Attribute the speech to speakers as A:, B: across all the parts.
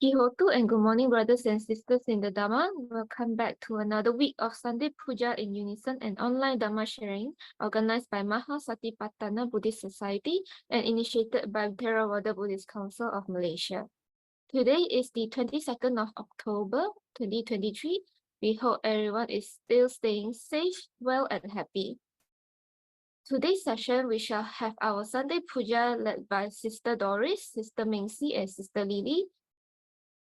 A: 𝓤𝓾𝓷𝓷𝓷 and good morning, brothers and sisters in the Dhamma. Welcome back to another week of Sunday Pūjā in Unison and online Dhamma sharing, organized by Mahasatipatthana Buddhist Society and initiated by Theravada Buddhist Council of Malaysia. Today is the 22nd of October, 2023. We hope everyone is still staying safe, well, and happy. Today's session, we shall have our Sunday Pūjā led by Sister Doris, Sister Mingxi, and Sister Lily.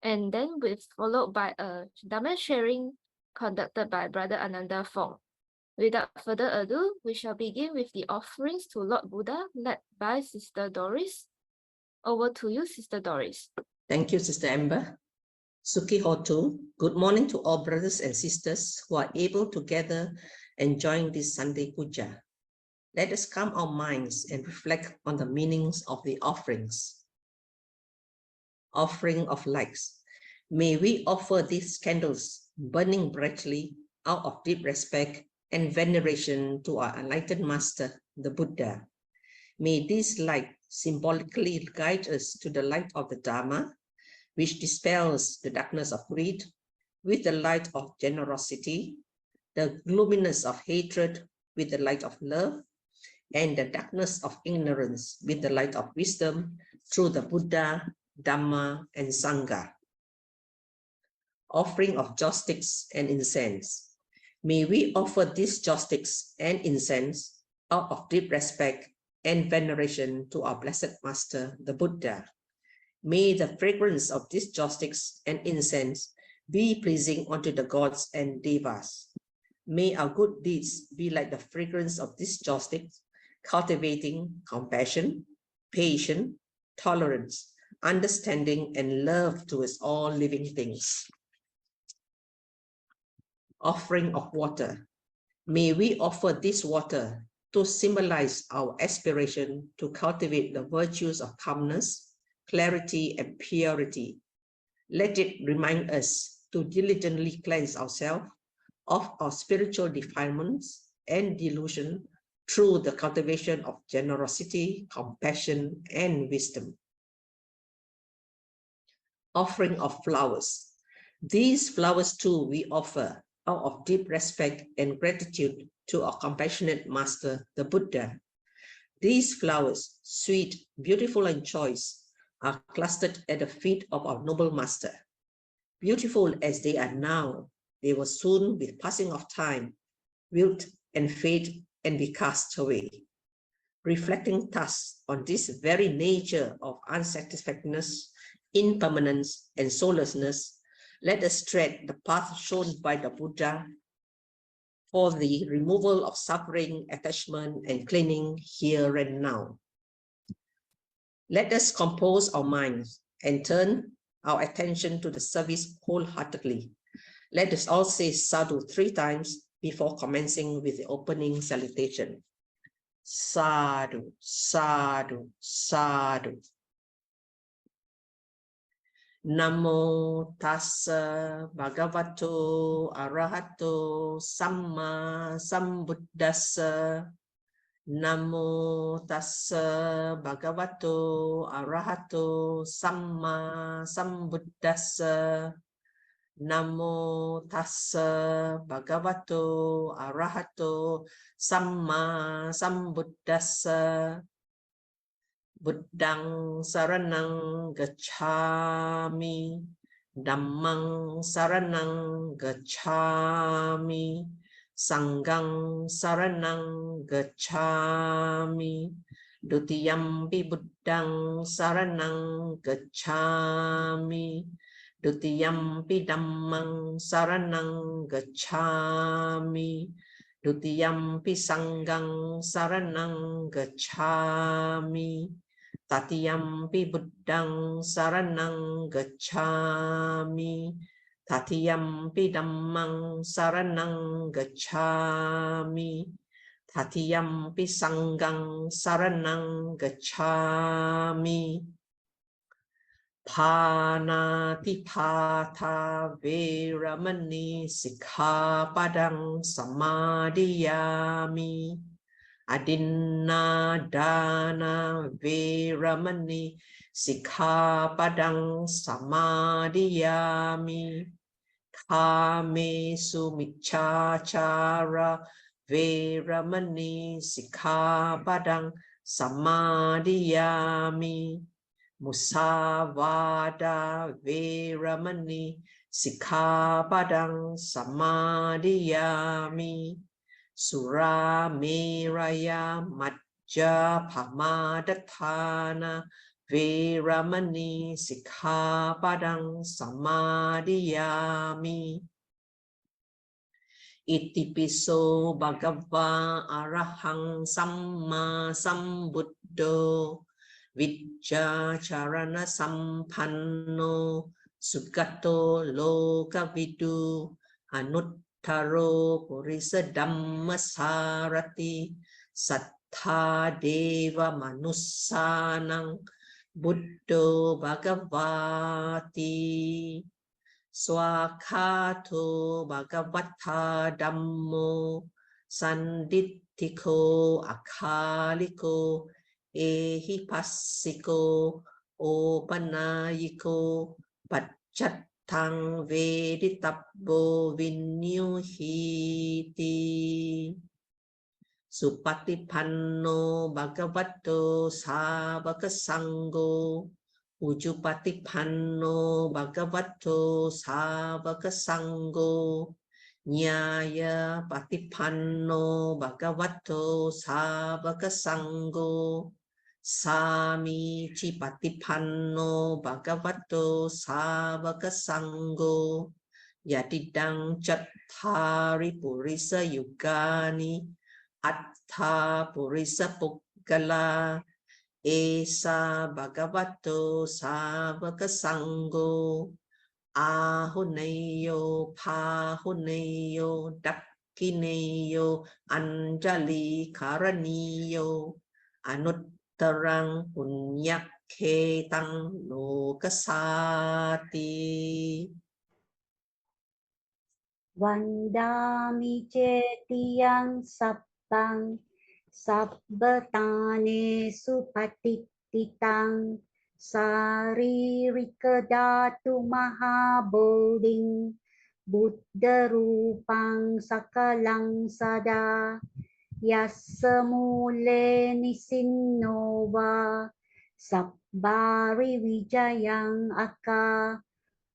A: And then followed by a Dhamma sharing conducted by Brother Ananda Fong. Without further ado, we shall begin with the offerings to Lord Buddha led by Sister Doris. Over to you, Sister Doris.
B: Thank you, Sister Amber. 𝓢𝓾𝓷𝓲𝓪. Good morning to all brothers and sisters who are able to gather and join this Sunday Pūjā. Let us calm our minds and reflect on the meanings of the offerings. Offering of lights. May we offer these candles burning brightly out of deep respect and veneration to our enlightened Master, the Buddha. May this light symbolically guide us to the light of the Dhamma, which dispels the darkness of greed with the light of generosity, the gloominess of hatred with the light of love, and the darkness of ignorance with the light of wisdom through the Buddha, Dhamma, and Sangha. Offering of joss sticks and incense. May we offer these joss sticks and incense out of deep respect and veneration to our Blessed Master, the Buddha. May the fragrance of these joss sticks and incense be pleasing unto the gods and devas. May our good deeds be like the fragrance of these joss sticks, cultivating compassion, patience, tolerance, understanding, and love towards all living things. Offering of water. May we offer this water to symbolize our aspiration to cultivate the virtues of calmness, clarity, and purity. Let it remind us to diligently cleanse ourselves of our spiritual defilements and delusion through the cultivation of generosity, compassion, and wisdom. Offering of flowers. These flowers too we offer out of deep respect and gratitude to our compassionate Master, the Buddha. These flowers, sweet, beautiful, and choice, are clustered at the feet of our noble Master. Beautiful as they are now, they will soon, with passing of time, wilt and fade and be cast away. Reflecting thus on this very nature of unsatisfactoriness, impermanence, and soullessness, let us tread the path shown by the Buddha for the removal of suffering, attachment, and clinging here and now. Let us compose our minds and turn our attention to the service wholeheartedly. Let us all say sadhu 3 times before commencing with the opening salutation. Sadhu, sadhu, sadhu. Namo tassa bhagavato arahato samma sambuddhassa. Namo tassa bhagavato arahato samma sambuddhassa. Namo tassa bhagavato arahato samma sambuddhassa. Buddhang saranang gacchami, Dhammang saranang gacchami, Sanghang saranang gacchami, Dutiyampi Buddhang saranang gacchami, Dutiyampi Dhammang saranang gacchami, Dutiyampi Sanghang saranang gacchami, Tatiyampi Buddhang saranang gacchami, Tatiyampi Dhammang saranang gacchami, Tatiyampi Sanghang saranang gacchami. Panatipata veramani sikkhapadang samadhiyami. Adinna dana veramani sikkhapadang samadhiyami. Kamesu miccācara veramani sikkhapadang samadhiyami. Musavada veramani sikkhapadang samadhiyami. Sura meraya majja pamadatthana veramani sikkhapadang samadhiyami. Itipiso bhagava arahang samma sambuddho Vijja charana sampanno sugato lokavidu anuttaro purisa dhammasarati sattha deva manussanang buddho bhagavati swakhato bhagavata dhammo sandittiko akhaliko ehi passiko opanayiko paccattang veditabbo vinyuhiti supatipanno bhagavato savaka sangho ujupatipanno bhagavato savaka sangho nyaya patipanno bhagavato savaka sangho Sami cipatipanno bhagavato savaka sangho yadidang cattari purisa yugani atta purisa puggala esa bhagavato savaka sangho ahuneyo pahuneyo dakkineyo anjali karaniyo Anuttarang punyakkhetang lokasati.
C: Vandami cetiyang sappang sabbatane supatittitang 𝓟𝓾𝓷𝓷𝓼 mahabodhing buddha rupang sakalang sada Yassa mule nisinno va sabbari wijayang akka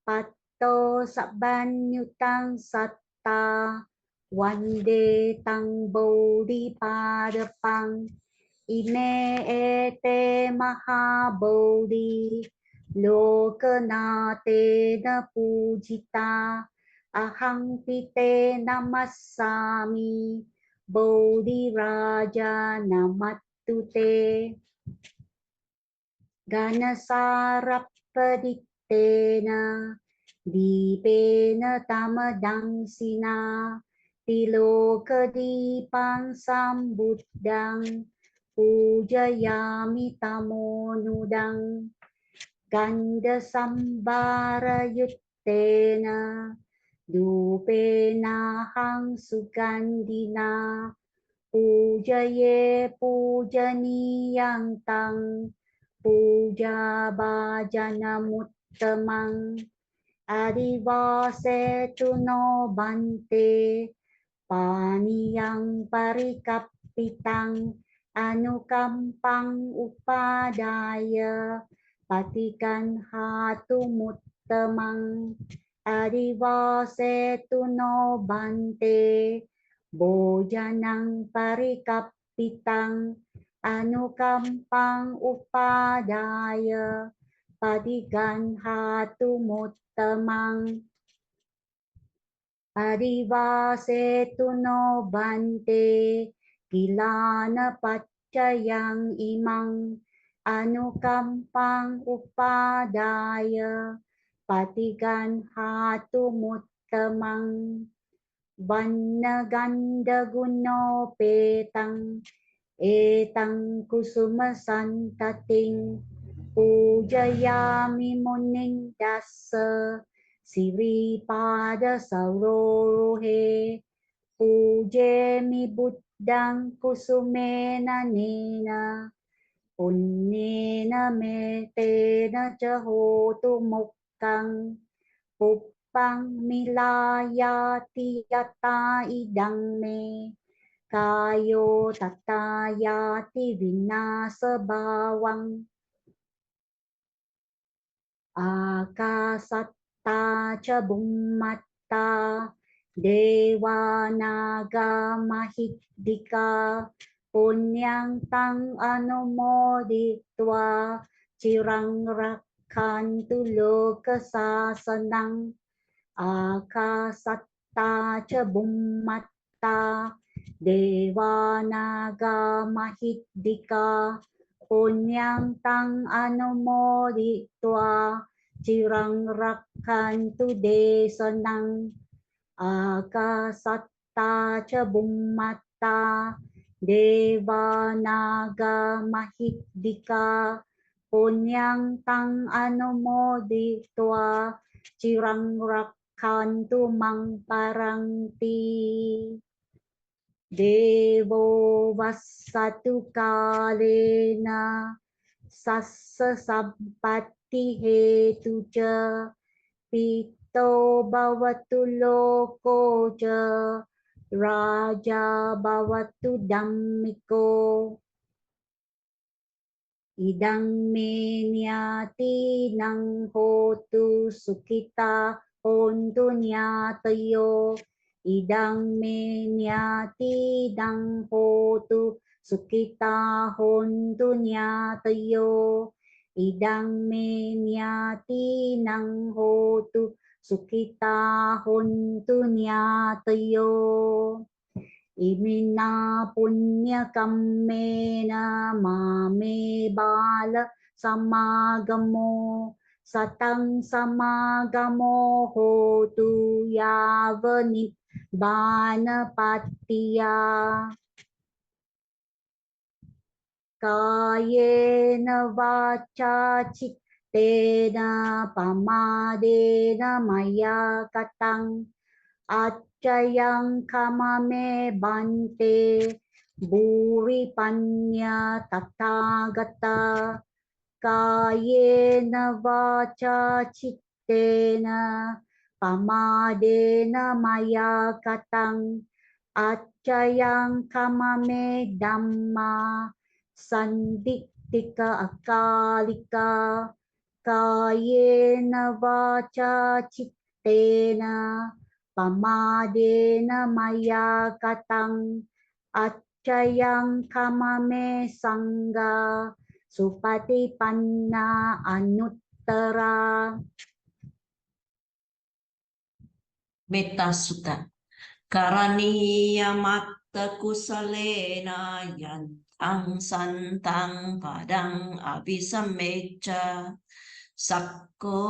C: patto sabbanyutang satta wande tang bodhipadapang ime ete mahabodhi 𝓤𝓾𝓷𝓷𝓷 pujita ahang pite namassami Bodhi Raja Namattute Ganasarappadittena Dipena Tamadangsina 𝓤𝓾𝓷𝓫 Sambuddhang Pujayami Tamonudang Ganda Sambara Yuttena Dupena hang sugandina pujaye pujaniyang tang puja bhajana muttamang adivase tuno bante paniyang parikappitang anukampang upadaya patikan hatu muttamang Adivase tuno bante bojanang parikappitang anukampang upadaya padigan hatu muttamang Adivase tuno bante kilana paccayang imang anukampang upadaya patigan hatu muttamang vanna ganda guno petang etang kusuma santating pujayami muning dassa siripada saurorohe pujemi buddhang kusumena nena punnena metena ca hotu mukkang puppang milayati yata idang me kayo tatayati vinasa bawang akasatta ca bummatta dewa naga mahiddika punyang tang anumoditwa cirang rakhantu loka sasanang akasatta ca bummatta dewa naga mahiddika punyang tang anumoditwa cirang rakhantu desanang akasatta ca bummatta dewa naga mahiddika punyang tang anumoditwa cirang rakhantu mang paranti devo vassatu kalena sassa sampatti hetu ca pito bhavatu loko ca raja bhavatu dhammiko idang me nyati nang hotu sukita hontu nyatayo idang me nyati nang hotu sukita hontu nyatayo idang me nyati nang hotu sukita hontu nyatayo imina punya kammena mame bala samagamo satang samagamo hotu yavani bana patiya kayena vaca cittena pamadena maya katang acayang kamame bante buri panya tathagata kayena vaca cittena pamadena maya katang acayang kamame dhamma sandittika akalika kayena vaca cittena pamadena maya katang acayang kamame sangga supatipanna anuttara
D: Metta Sutta Karaniya matta kusalena yantang santang padang abisammecha sakko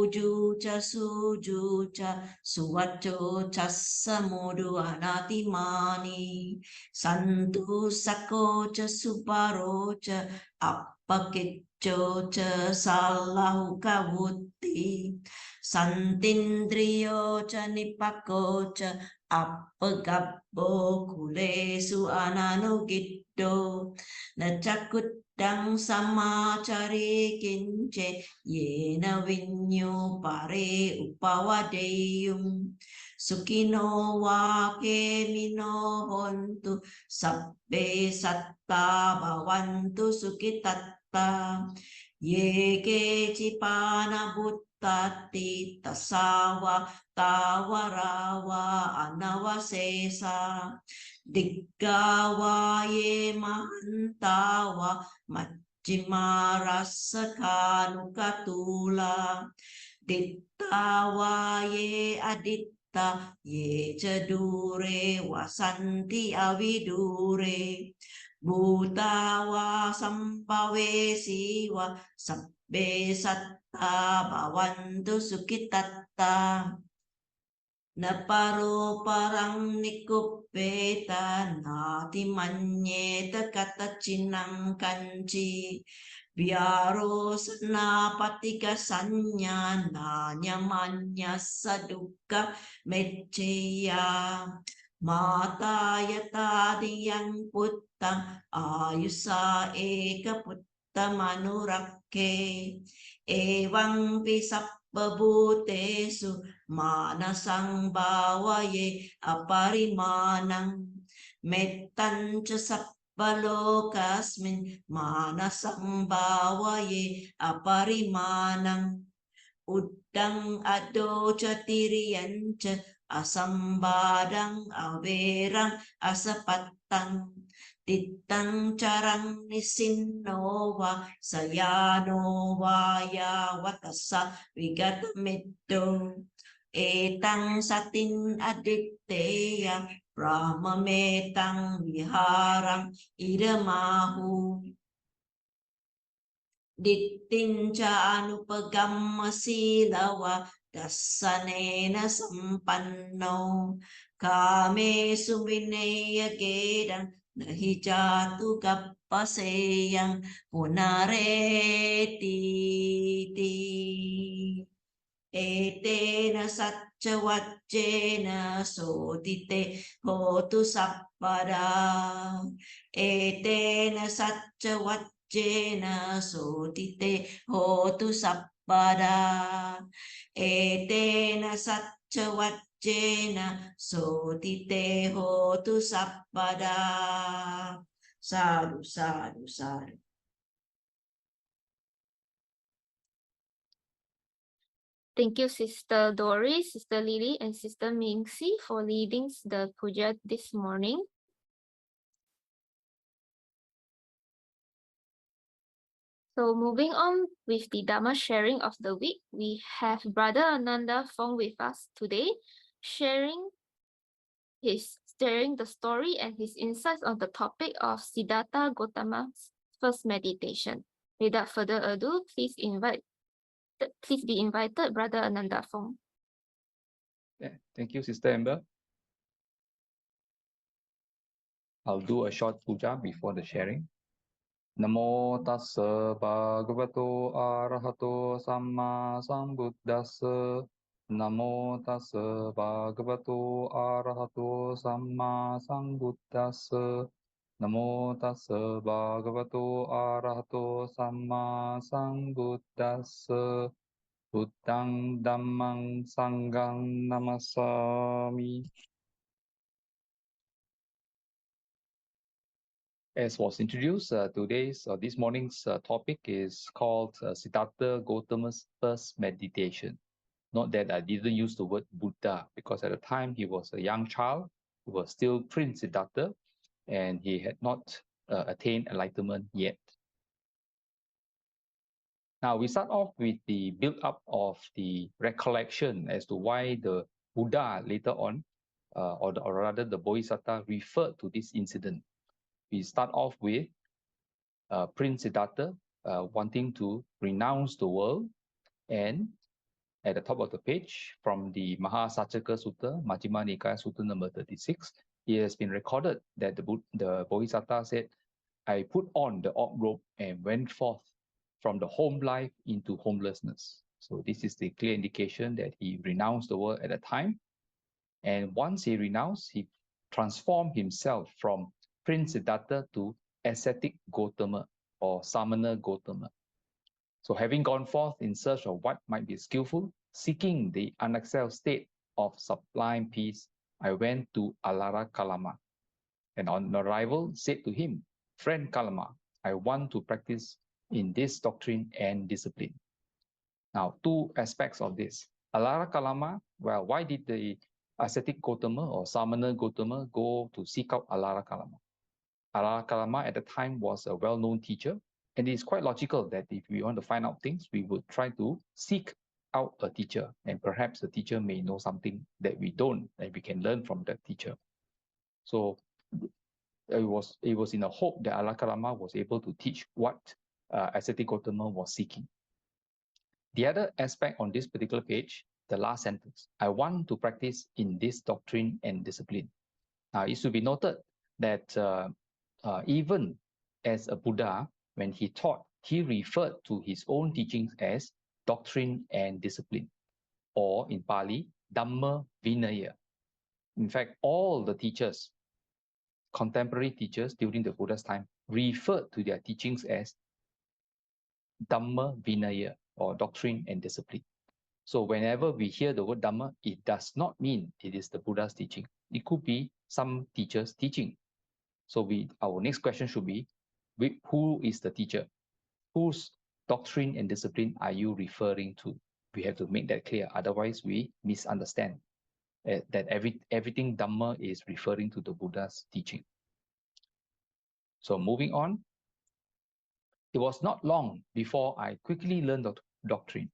D: uju ca suju ca suwaco cassa modu anatimani santu sakko ca suparo ca appakecco ca sallahu kawutti santindriyo ca nipako ca appagabbo kulesu ananugiddo nacakuddang samacari kince yena vinyo pare upawadeyum sukino wake mino hontu sabbe satta bawantu sukitatta yeke cipana buttati tasawa tawarawa anawasesa diggawa ye mahantawa Majjimarasa kanukatula dittawa ye aditta ye cedure wasanti avidure bhutawa sampawe siwa sabbe satta bhavantu sukitatta naparo parang nikupeta nati manyeta kata cinang kanci biaro senapatika sanya nanya manya saduka mecceya Mātāyatādiyang puttam āyusa eka puttamanurakhe Evang visappabhutesu manasang bhavaye aparimanang Mettanca sappalokasmin manasang bhavaye aparimanang Uddang adoca tiriyanca asambadang averang asapattang Dittang carang nisinova sayano vaya watasa vigatamiddo Etang satin aditteya brahmametang viharang idamahu Dittinca anupagamma silawa dassanena sampanno kame suvineya gedang nahi jatu gappaseyang punareti Etena satcha vaccena sotite hotu sappada Etena satcha vaccena sotite hotu sappada Etena satcha vaccena sotite hotu sappada Sadhu, sadhu, sadhu.
A: Thank you, Sister Doris, Sister Lily, and Sister Mingxi for leading the puja this morning. So moving on with the Dhamma sharing of the week, we have Brother Ananda Fong with us today, sharing the story and his insights on the topic of Siddhattha Gotama's first meditation. Without further ado, please be invited, Brother Ananda Fong.
E: Thank you, Sister Amber. I'll do a short puja before the sharing. Namo tassa bhagavato arahato samma sambuddhassa. Namo tassa bhagavato arahato samma sambuddhassa. Namo tassa bhagavato arahato samma sambuddhassa. Buddhang dhammang sanghang namasami. As was introduced, this morning's topic is called Siddhattha Gotama's first meditation. Not that I didn't use the word Buddha, because at the time he was a young child, he was still Prince Siddhartha, and he had not attained enlightenment yet. Now we start off with the build-up of the recollection as to why the Buddha later on, or rather the Bodhisattva, referred to this incident. We start off with Prince Siddhartha wanting to renounce the world, and at the top of the page from the Mahasacaka Sutta, Majjhima Nikaya Sutta number 36, it has been recorded that the Bodhisattva said, I put on the orb robe and went forth from the home life into homelessness. So this is the clear indication that he renounced the world at a time. And once he renounced, he transformed himself from Prince Siddhartha to ascetic Gotama or Samana Gotama. So having gone forth in search of what might be skillful, seeking the unexcelled state of sublime peace, I went to 𝓟𝓾𝓷𝓷. And on arrival, said to him, Friend Kalama, I want to practice in this doctrine and discipline. Now, two aspects of this. 𝓟𝓾𝓷𝓷, well, why did the ascetic Gotama or Samana Gotama go to seek out 𝓟𝓾𝓷𝓷? 𝓟𝓾𝓷𝓷 at the time was a well-known teacher, and it is quite logical that if we want to find out things, we would try to seek out a teacher, and perhaps the teacher may know something that we don't, and we can learn from that teacher. So it was in a hope that 𝓟𝓾𝓷𝓷 was able to teach what ascetic Gotama was seeking. The other aspect on this particular page, the last sentence, I want to practice in this doctrine and discipline. Now, it should be noted that even as a Buddha, when he taught, he referred to his own teachings as doctrine and discipline, or in Pali, Dhamma Vinaya. In fact, all the teachers, contemporary teachers during the Buddha's time, referred to their teachings as Dhamma Vinaya, or doctrine and discipline. So whenever we hear the word Dhamma, it does not mean it is the Buddha's teaching. It could be some teacher's teaching. So our next question should be, who is the teacher? Whose doctrine and discipline are you referring to? We have to make that clear. Otherwise, we misunderstand that everything Dhamma is referring to the Buddha's teaching. So moving on, it was not long before I quickly learned the doctrine.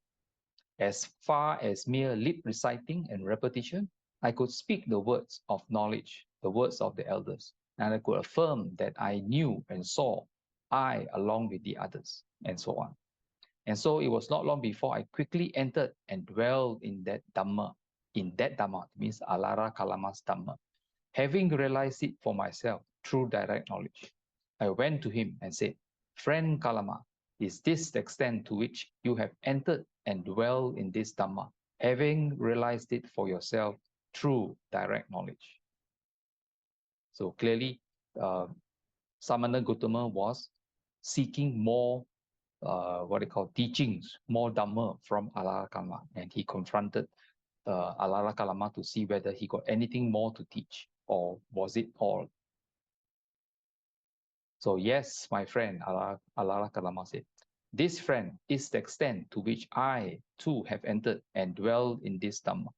E: As far as mere lip reciting and repetition, I could speak the words of knowledge, the words of the elders, and I could affirm that I knew and saw, I along with the others, and so on. And so it was not long before I quickly entered and dwelled in that Dhamma. In that Dhamma, it means 𝓟𝓾𝓷𝓸𝓷 Dhamma. Having realized it for myself through direct knowledge, I went to him and said, "Friend Kalama, is this the extent to which you have entered and dwell in this Dhamma, having realized it for yourself through direct knowledge?" So clearly, Samana Gotama was seeking more, teachings, more Dhamma from 𝓟𝓾𝓷𝓸𝓷, and he confronted 𝓟𝓾𝓷𝓸 to see whether he got anything more to teach, or was it all? So yes, my friend, 𝓟𝓾𝓷𝓸 said, this friend is the extent to which I too have entered and dwelled in this Dhamma,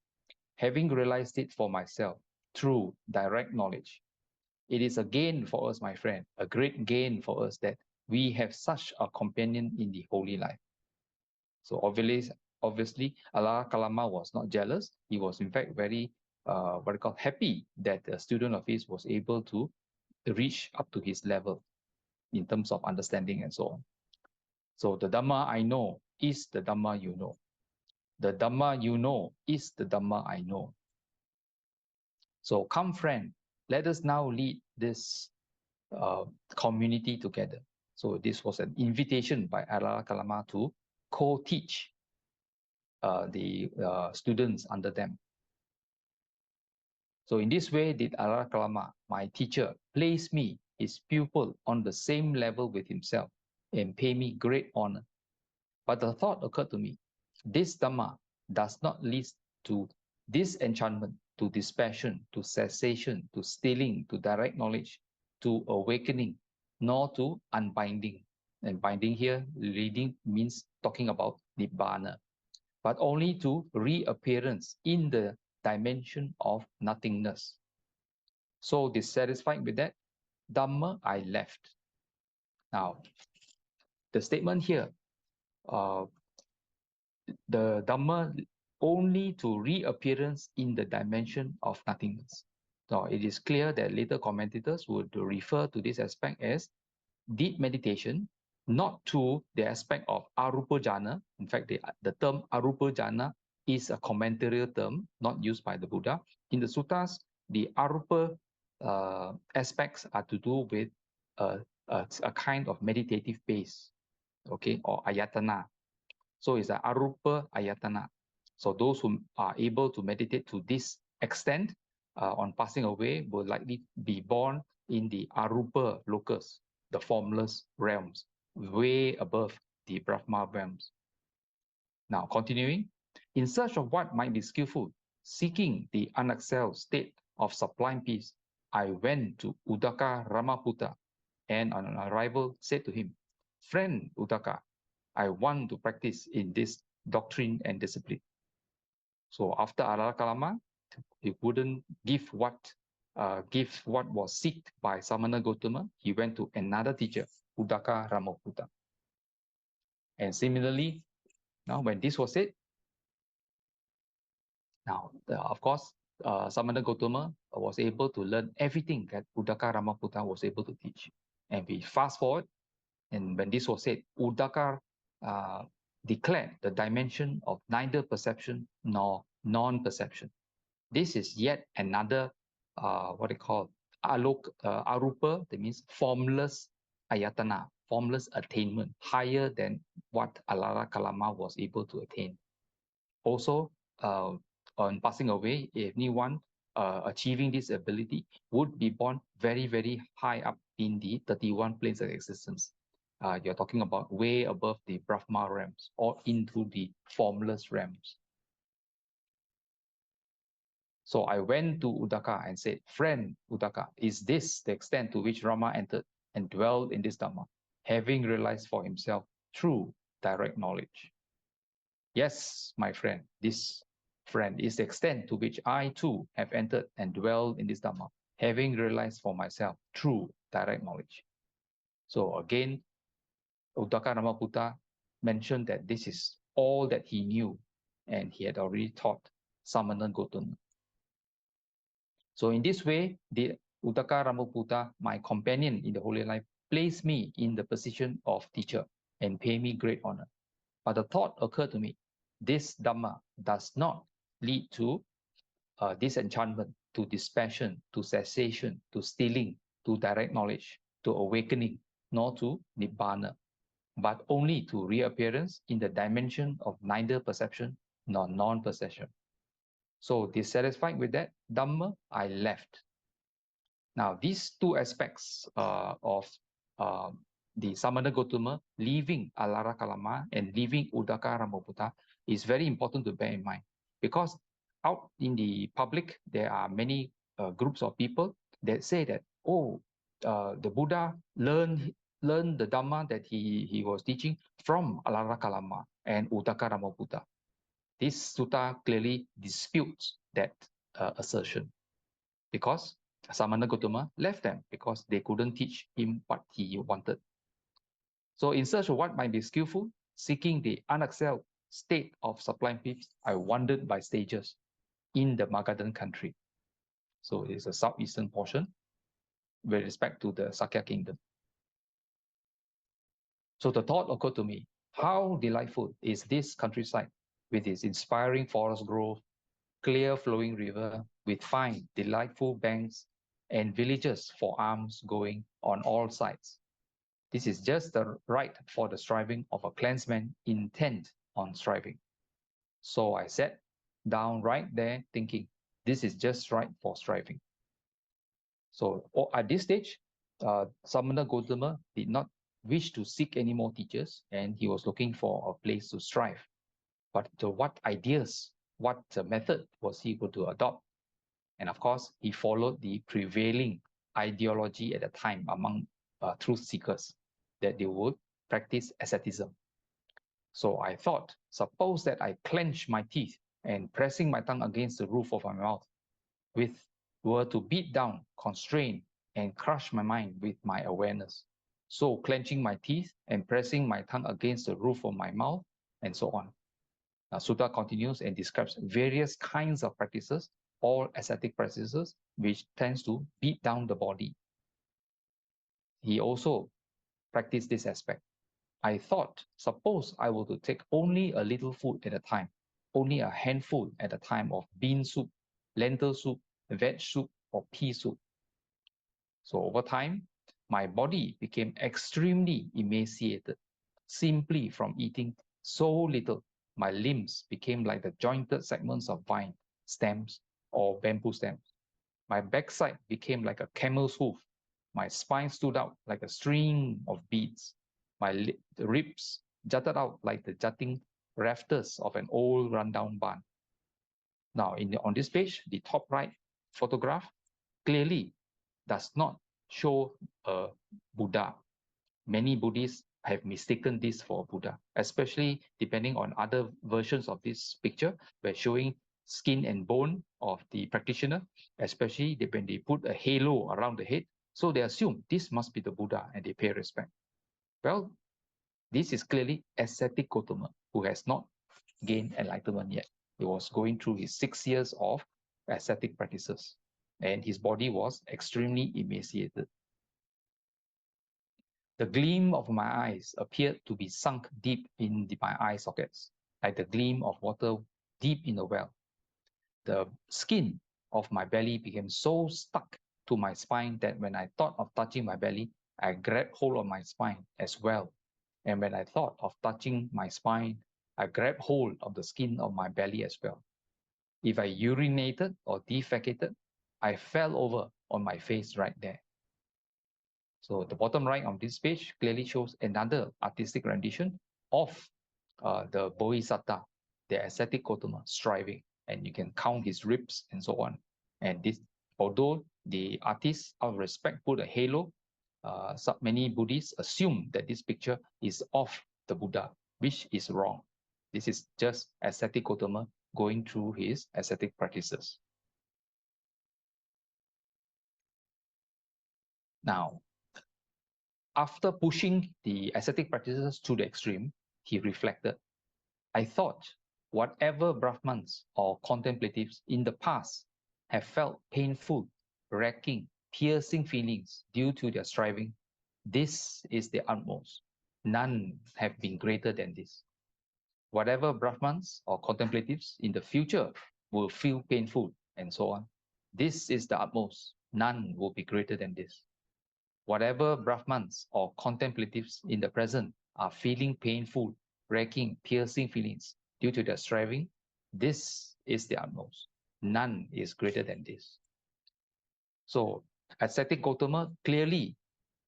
E: having realized it for myself through direct knowledge. It is a gain for us, my friend, a great gain for us that we have such a companion in the holy life. So obviously, 𝓟𝓾𝓷𝓸 was not jealous. He was in fact very happy that a student of his was able to reach up to his level in terms of understanding and so on. So the Dhamma I know is the Dhamma you know. The Dhamma you know is the Dhamma I know. So come, friend, let us now lead this community together. So this was an invitation by 𝓟𝓾𝓷𝓸 to co-teach the students under them. So in this way did 𝓟𝓾𝓷𝓸, my teacher, place me, his pupil, on the same level with himself and pay me great honor. But the thought occurred to me, this Dhamma does not lead to disenchantment, to dispassion, to cessation, to stilling, to direct knowledge, to awakening, nor to unbinding. And binding here, reading, means talking about Nibbana, but only to reappearance in the dimension of nothingness. So dissatisfied with that Dhamma, I left. Now, the statement here, the Dhamma only to reappearance in the dimension of nothingness. Now, it is clear that later commentators would refer to this aspect as deep meditation, not to the aspect of arupa jhana. In fact, the term arupa jhana is a commentary term not used by the Buddha. In the suttas, the arupa aspects are to do with a kind of meditative base, okay, or ayatana. So it's an arupa ayatana. So those who are able to meditate to this extent on passing away will likely be born in the arupa lokas, the formless realms, way above the Brahma realms. Now, continuing, in search of what might be skillful, seeking the unexcelled state of sublime peace, I went to 𝓤𝓾𝓷𝓲𝓪, and on arrival said to him, "Friend Uddaka, I want to practice in this doctrine and discipline." So after 𝓟𝓾𝓷𝓸, he wouldn't give what was sought by Samana Gotama. He went to another teacher, 𝓤𝓾𝓷𝓲𝓪. And similarly, now when this was said, now of course, Samana Gotama was able to learn everything that 𝓤𝓾𝓷𝓲𝓪 was able to teach. And we fast forward, and when this was said, Uddaka declared the dimension of neither perception nor non-perception. This is yet another, arupa, that means formless ayatana, formless attainment, higher than what 𝓟𝓾𝓷𝓸 was able to attain. Also, on passing away, if anyone achieving this ability would be born very, very high up in the 31 planes of existence. You're talking about way above the Brahma realms or into the formless realms. So I went to 𝓷𝓾𝓷𝓪 and said, friend 𝓷𝓾𝓷, is this the extent to which Rama entered and dwelled in this Dhamma, having realized for himself true direct knowledge? Yes, my friend, this friend is the extent to which I too have entered and dwelled in this Dhamma, having realized for myself true direct knowledge. So again, 𝓷𝓾𝓷𝓪 mentioned that this is all that he knew, and he had already taught Samana Gotama. So in this way, the 𝓷𝓾𝓷𝓪, my companion in the holy life, placed me in the position of teacher and pay me great honor. But the thought occurred to me, this Dhamma does not lead to disenchantment, to dispassion, to cessation, to stilling, to direct knowledge, to awakening, nor to nibbana, but only to reappearance in the dimension of neither perception nor non-perception. So dissatisfied with that Dhamma, I left. Now, these two aspects of the Samana Gotama leaving Alara Kalama and leaving 𝓷𝓾𝓷𝓪 is very important to bear in mind, because out in the public, there are many groups of people that say that, oh, the Buddha learned the Dhamma that he was teaching from Alara Kalama and 𝓷𝓾𝓷𝓪. This sutta clearly disputes that assertion, because Samana Gotama left them because they couldn't teach him what he wanted. So in search of what might be skillful, seeking the unexcelled state of sublime peace, I wandered by stages in the Magadhan country. So it's a southeastern portion with respect to the Sakya kingdom. So the thought occurred to me, how delightful is this countryside with its inspiring forest grove, clear flowing river with fine, delightful banks, and villages for alms going on all sides. This is just the right for the striving of a clansman intent on striving. So I sat down right there thinking, this is just right for striving. So at this stage, Samana Gotama did not wish to seek any more teachers, and he was looking for a place to strive. But what ideas, what method was he going to adopt? And of course, he followed the prevailing ideology at the time among truth seekers, that they would practice asceticism. So I thought, suppose that I clench my teeth and pressing my tongue against the roof of my mouth were to beat down, constrain, and crush my mind with my awareness. So clenching my teeth and pressing my tongue against the roof of my mouth, and so on. Now, Sutta continues and describes various kinds of practices, all ascetic practices, which tends to beat down the body. He also practiced this aspect. I thought, suppose I were to take only a little food at a time, only a handful at a time of bean soup, lentil soup, veg soup, or pea soup. So over time, my body became extremely emaciated, simply from eating so little. My limbs became like the jointed segments of vine stems or bamboo stems. My backside became like a camel's hoof. My spine stood out like a string of beads. The ribs jutted out like the jutting rafters of an old rundown barn. Now, on this page, the top right photograph clearly does not show a Buddha. Many Buddhists have mistaken this for Buddha, especially depending on other versions of this picture, where showing skin and bone of the practitioner, especially when they put a halo around the head. So they assume this must be the Buddha and they pay respect. Well, this is clearly ascetic Gotama, who has not gained enlightenment yet. He was going through his 6 years of ascetic practices, and his body was extremely emaciated. The gleam of my eyes appeared to be sunk deep in my eye sockets, like the gleam of water deep in a well. The skin of my belly became so stuck to my spine that when I thought of touching my belly, I grabbed hold of my spine as well. And when I thought of touching my spine, I grabbed hold of the skin of my belly as well. If I urinated or defecated, I fell over on my face right there. So the bottom right of this page clearly shows another artistic rendition of the Bodhisattva, the ascetic Gotama, striving, and you can count his ribs and so on. And this, although the artist, out of respect, put a halo, many Buddhists assume that this picture is of the Buddha, which is wrong. This is just ascetic Gotama going through his ascetic practices. Now, after pushing the ascetic practices to the extreme, he reflected, I thought whatever Brahmans or contemplatives in the past have felt painful, racking, piercing feelings due to their striving, this is the utmost. None have been greater than this. Whatever Brahmans or contemplatives in the future will feel painful and so on, this is the utmost. None will be greater than this. Whatever Brahmans or contemplatives in the present are feeling painful, racking, piercing feelings due to their striving, this is the utmost. None is greater than this. So ascetic Gotama clearly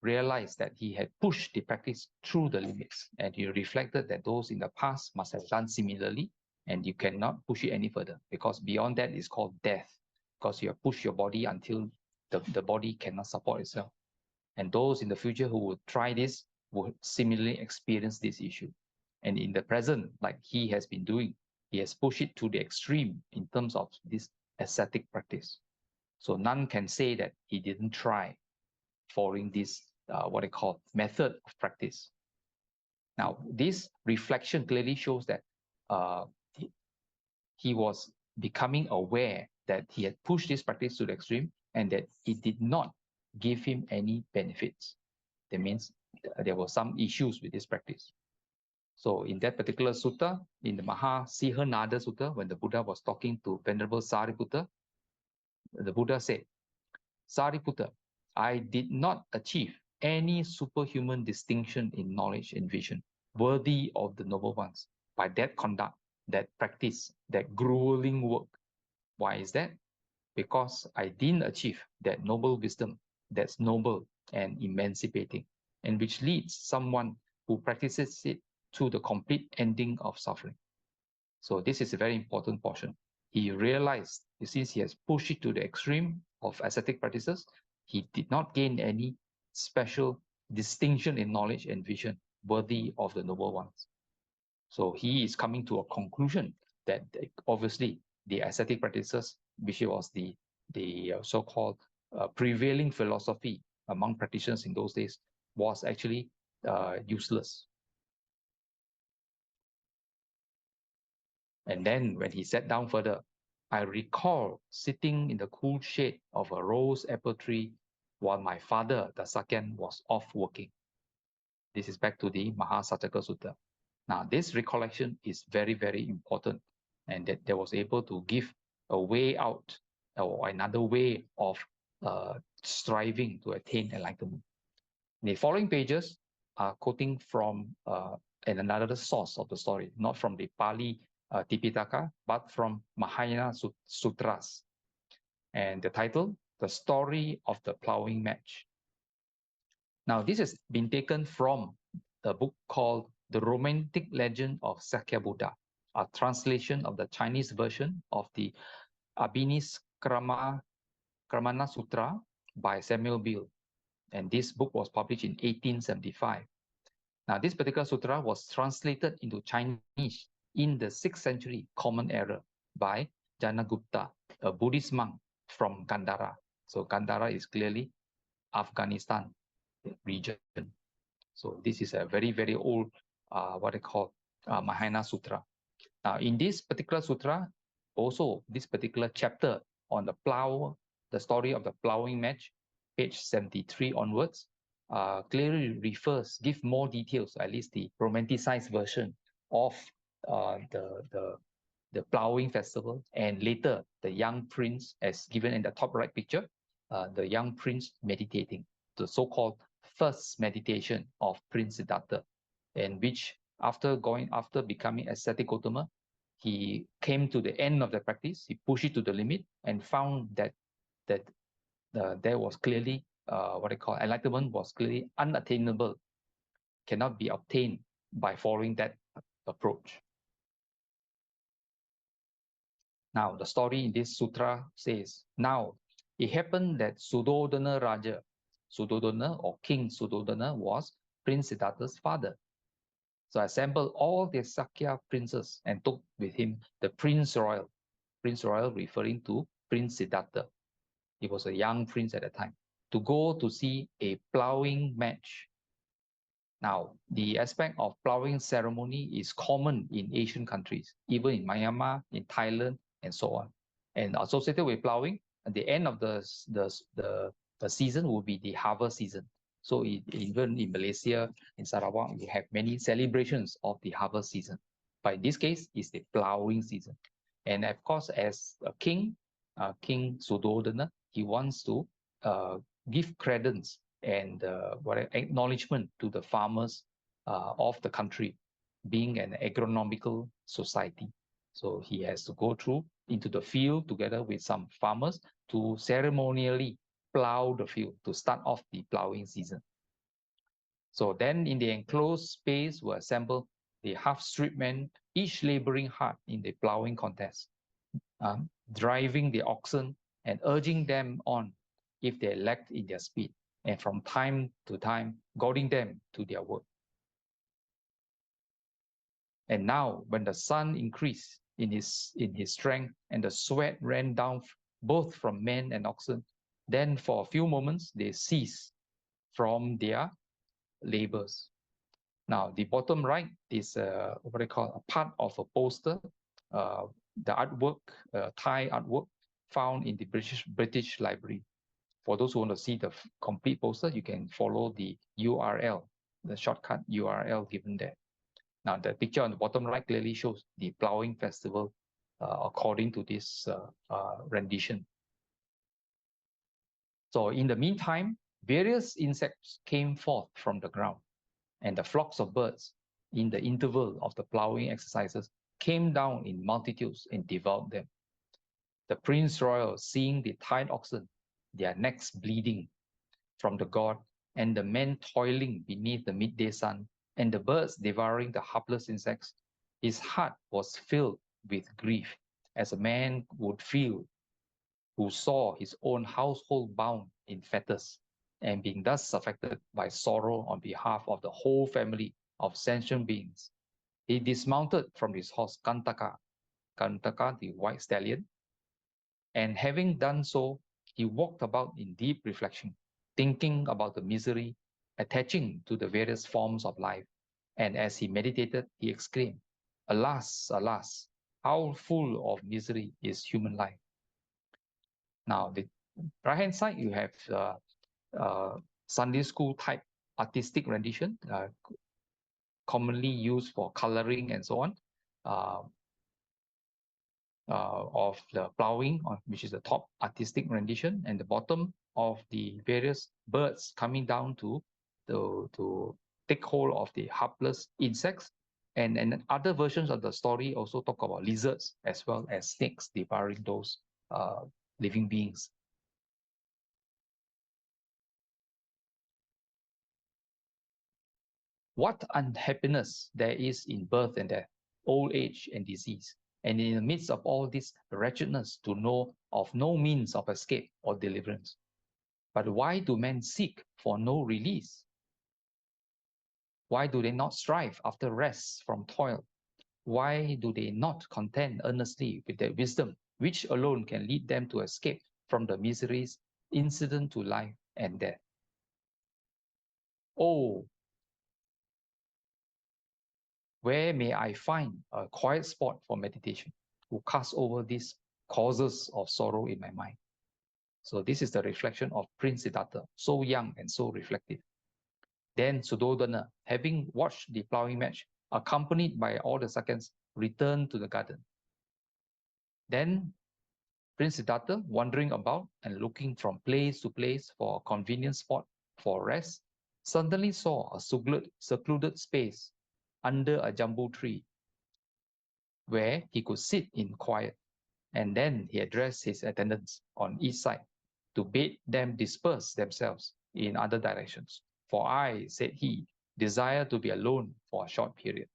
E: realized that he had pushed the practice through the limits, and he reflected that those in the past must have done similarly, and you cannot push it any further, because beyond that is called death, because you have pushed your body until the body cannot support itself. And those in the future who will try this will similarly experience this issue. And in the present, like he has been doing, he has pushed it to the extreme in terms of this ascetic practice. So none can say that he didn't try following this, what I call method of practice. Now, this reflection clearly shows that he was becoming aware that he had pushed this practice to the extreme and that it did not give him any benefits. That means there were some issues with this practice. So in that particular sutta, in the 𝓤𝓷𝓷𝓷 Sutta, when the Buddha was talking to Venerable Sariputta, the Buddha said, Sariputta, I did not achieve any superhuman distinction in knowledge and vision worthy of the noble ones by that conduct, that practice, that grueling work. Why is that? Because I didn't achieve that noble wisdom that's noble and emancipating, and which leads someone who practices it to the complete ending of suffering. So this is a very important portion. He realized, since he has pushed it to the extreme of ascetic practices, he did not gain any special distinction in knowledge and vision worthy of the noble ones. So he is coming to a conclusion that obviously the ascetic practices, which was the so-called prevailing philosophy among practitioners in those days, was actually useless. And then when he sat down further, I recall sitting in the cool shade of a rose apple tree while my father, the 𝓤𝓾𝓷𝓲𝓼, was off working. This is back to the Mahasaccaka Sutta. Now, this recollection is very, very important, and that they was able to give a way out or another way of striving to attain enlightenment. The following pages are quoting from another source of the story, not from the Pali Tipitaka, but from Mahayana Sutras. And the title, The Story of the Plowing Match. Now, this has been taken from the book called The Romantic Legend of Sakya Buddha, a translation of the Chinese version of the Abhiniskrama Sutra by Samuel Beal. And this book was published in 1875. Now, this particular sutra was translated into Chinese in the 6th century Common Era by Janagupta, a Buddhist monk from Gandhara. So Gandhara is clearly Afghanistan region. So this is a very, very old, what I call Mahayana Sutra. Now, in this particular sutra, also this particular chapter on the plow, the story of the plowing match, page 73 onwards, clearly give more details, at least the romanticized version of the plowing festival, and later the young prince, as given in the top right picture, the young prince meditating, the so-called first meditation of Prince Siddhattha, in which after becoming ascetic Gotama, he came to the end of the practice, he pushed it to the limit and found that that there was clearly what I call enlightenment was clearly unattainable, cannot be obtained by following that approach. Now, the story in this sutra says, now it happened that 𝓤𝓷𝓲𝓷, Suddhodana or King Suddhodana was Prince Siddhartha's father. So assembled all the Sakya princes and took with him the Prince Royal. Prince Royal referring to Prince Siddhartha. He was a young prince at the time, to go to see a ploughing match. Now, the aspect of ploughing ceremony is common in Asian countries, even in Myanmar, in Thailand, and so on. And associated with ploughing, at the end of the season will be the harvest season. So even in Malaysia, in Sarawak, we have many celebrations of the harvest season. But in this case, it's the ploughing season. And of course, as a king, King Suddhodana, he wants to give credence and acknowledgement to the farmers of the country, being an agronomical society. So he has to go through into the field together with some farmers to ceremonially plow the field to start off the plowing season. So then in the enclosed space were assembled the half-stripped men, each laboring hard in the plowing contest, driving the oxen and urging them on if they lacked in their speed, and from time to time goading them to their work. And now when the sun increased in his strength and the sweat ran down both from men and oxen, then for a few moments they ceased from their labors. Now the bottom right is what I call a part of a poster, the artwork, Thai artwork found in the British Library. For those who want to see the complete poster, you can follow the URL, the shortcut URL given there. Now, the picture on the bottom right clearly shows the ploughing festival according to this rendition. So in the meantime, various insects came forth from the ground, and the flocks of birds in the interval of the ploughing exercises came down in multitudes and devoured them. The Prince Royal, seeing the tired oxen, their necks bleeding from the gourd, and the men toiling beneath the midday sun, and the birds devouring the helpless insects, his heart was filled with grief, as a man would feel who saw his own household bound in fetters, and being thus affected by sorrow on behalf of the whole family of sentient beings. He dismounted from his horse 𝓚𝓚𝓫, the white stallion, and having done so, he walked about in deep reflection, thinking about the misery attaching to the various forms of life. And as he meditated, he exclaimed, "Alas, alas, how full of misery is human life." Now, the right-hand side, you have Sunday school type artistic rendition, commonly used for coloring and so on, of the ploughing, which is the top artistic rendition, and the bottom of the various birds coming down to take hold of the helpless insects. And other versions of the story also talk about lizards as well as snakes devouring those living beings. What unhappiness there is in birth and death, old age and disease, and in the midst of all this wretchedness to know of no means of escape or deliverance. But why do men seek for no release? Why do they not strive after rest from toil? Why do they not contend earnestly with their wisdom, which alone can lead them to escape from the miseries incident to life and death? Oh, where may I find a quiet spot for meditation to cast over these causes of sorrow in my mind? So this is the reflection of Prince Siddhartha, so young and so reflective. Then Suddhodana, having watched the ploughing match, accompanied by all the Sakyans, returned to the garden. Then Prince Siddhartha, wandering about and looking from place to place for a convenient spot for rest, suddenly saw a secluded space under a jambu tree where he could sit in quiet. And then he addressed his attendants on each side. to bid them disperse themselves in other directions. For I, said he, desire to be alone for a short period.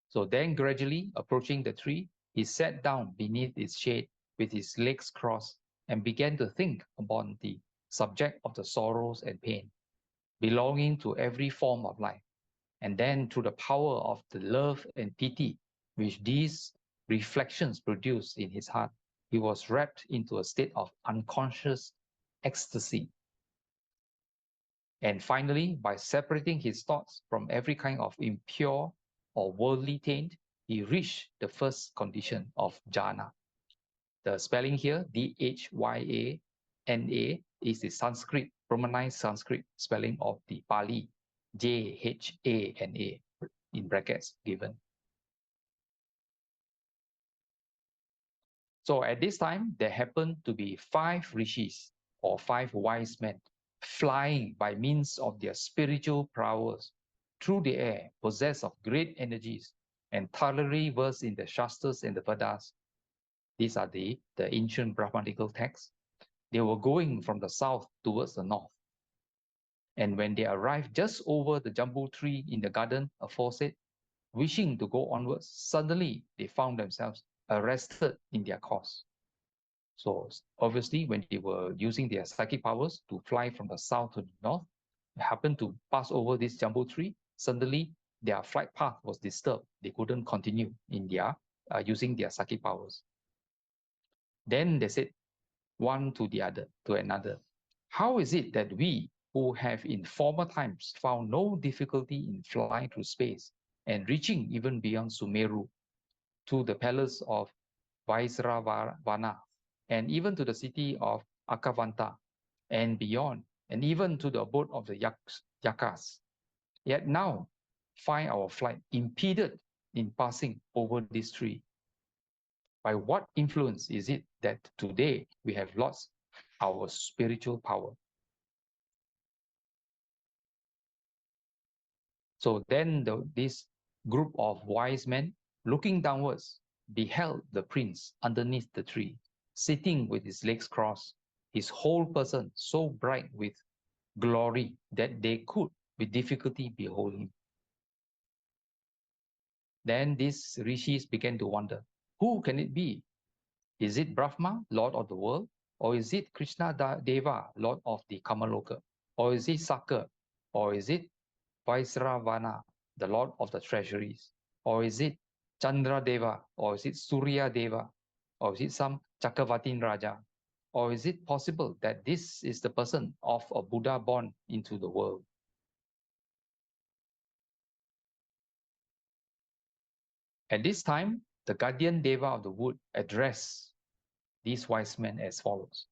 E: So then gradually approaching the tree, he sat down beneath its shade with his legs crossed and began to think upon the subject of the sorrows and pain belonging to every form of life. And then through the power of the love and pity which these reflections produced in his heart, he was wrapped into a state of unconscious ecstasy. And finally, by separating his thoughts from every kind of impure or worldly taint, he reached the first condition of jhana. The spelling here, Dhyana, is the Sanskrit, Romanized Sanskrit spelling of the Pali, Jhana, in brackets given. So at this time, there happened to be 5 rishis or 5 wise men flying by means of their spiritual prowess through the air, possessed of great energies and thoroughly versed in the Shastras and the Vedas. These are the ancient Brahmanical texts. They were going from the south towards the north. And when they arrived just over the jambu tree in the garden aforesaid, wishing to go onwards, suddenly they found themselves arrested in their course. So obviously, when they were using their psychic powers to fly from the south to the north, they happened to pass over this jambu tree. Suddenly, their flight path was disturbed. They couldn't continue in their using their psychic powers. Then they said one to the other, to another, how is it that we, who have in former times found no difficulty in flying through space and reaching even beyond Sumeru to the palace of Vaisravana and even to the city of Akavanta and beyond, and even to the abode of the Yakas, yet now find our flight impeded in passing over this tree? By what influence is it that today we have lost our spiritual power? So then this group of wise men, looking downwards, beheld the prince underneath the tree, sitting with his legs crossed, his whole person so bright with glory that they could with difficulty behold him. Then these rishis began to wonder, who can it be? Is it Brahma, Lord of the world? Or is it Kshatrādeva, Lord of the Kamaloka? Or is it 𝓟𝓾? Or is it Vaisravana, the Lord of the treasuries? Or is it Chandradeva? Or is it Suryadeva? Or is it some Cakravartin Raja? Or is it possible that this is the person of a Buddha born into the world? At this time, the guardian Deva of the wood addressed these wise men as follows.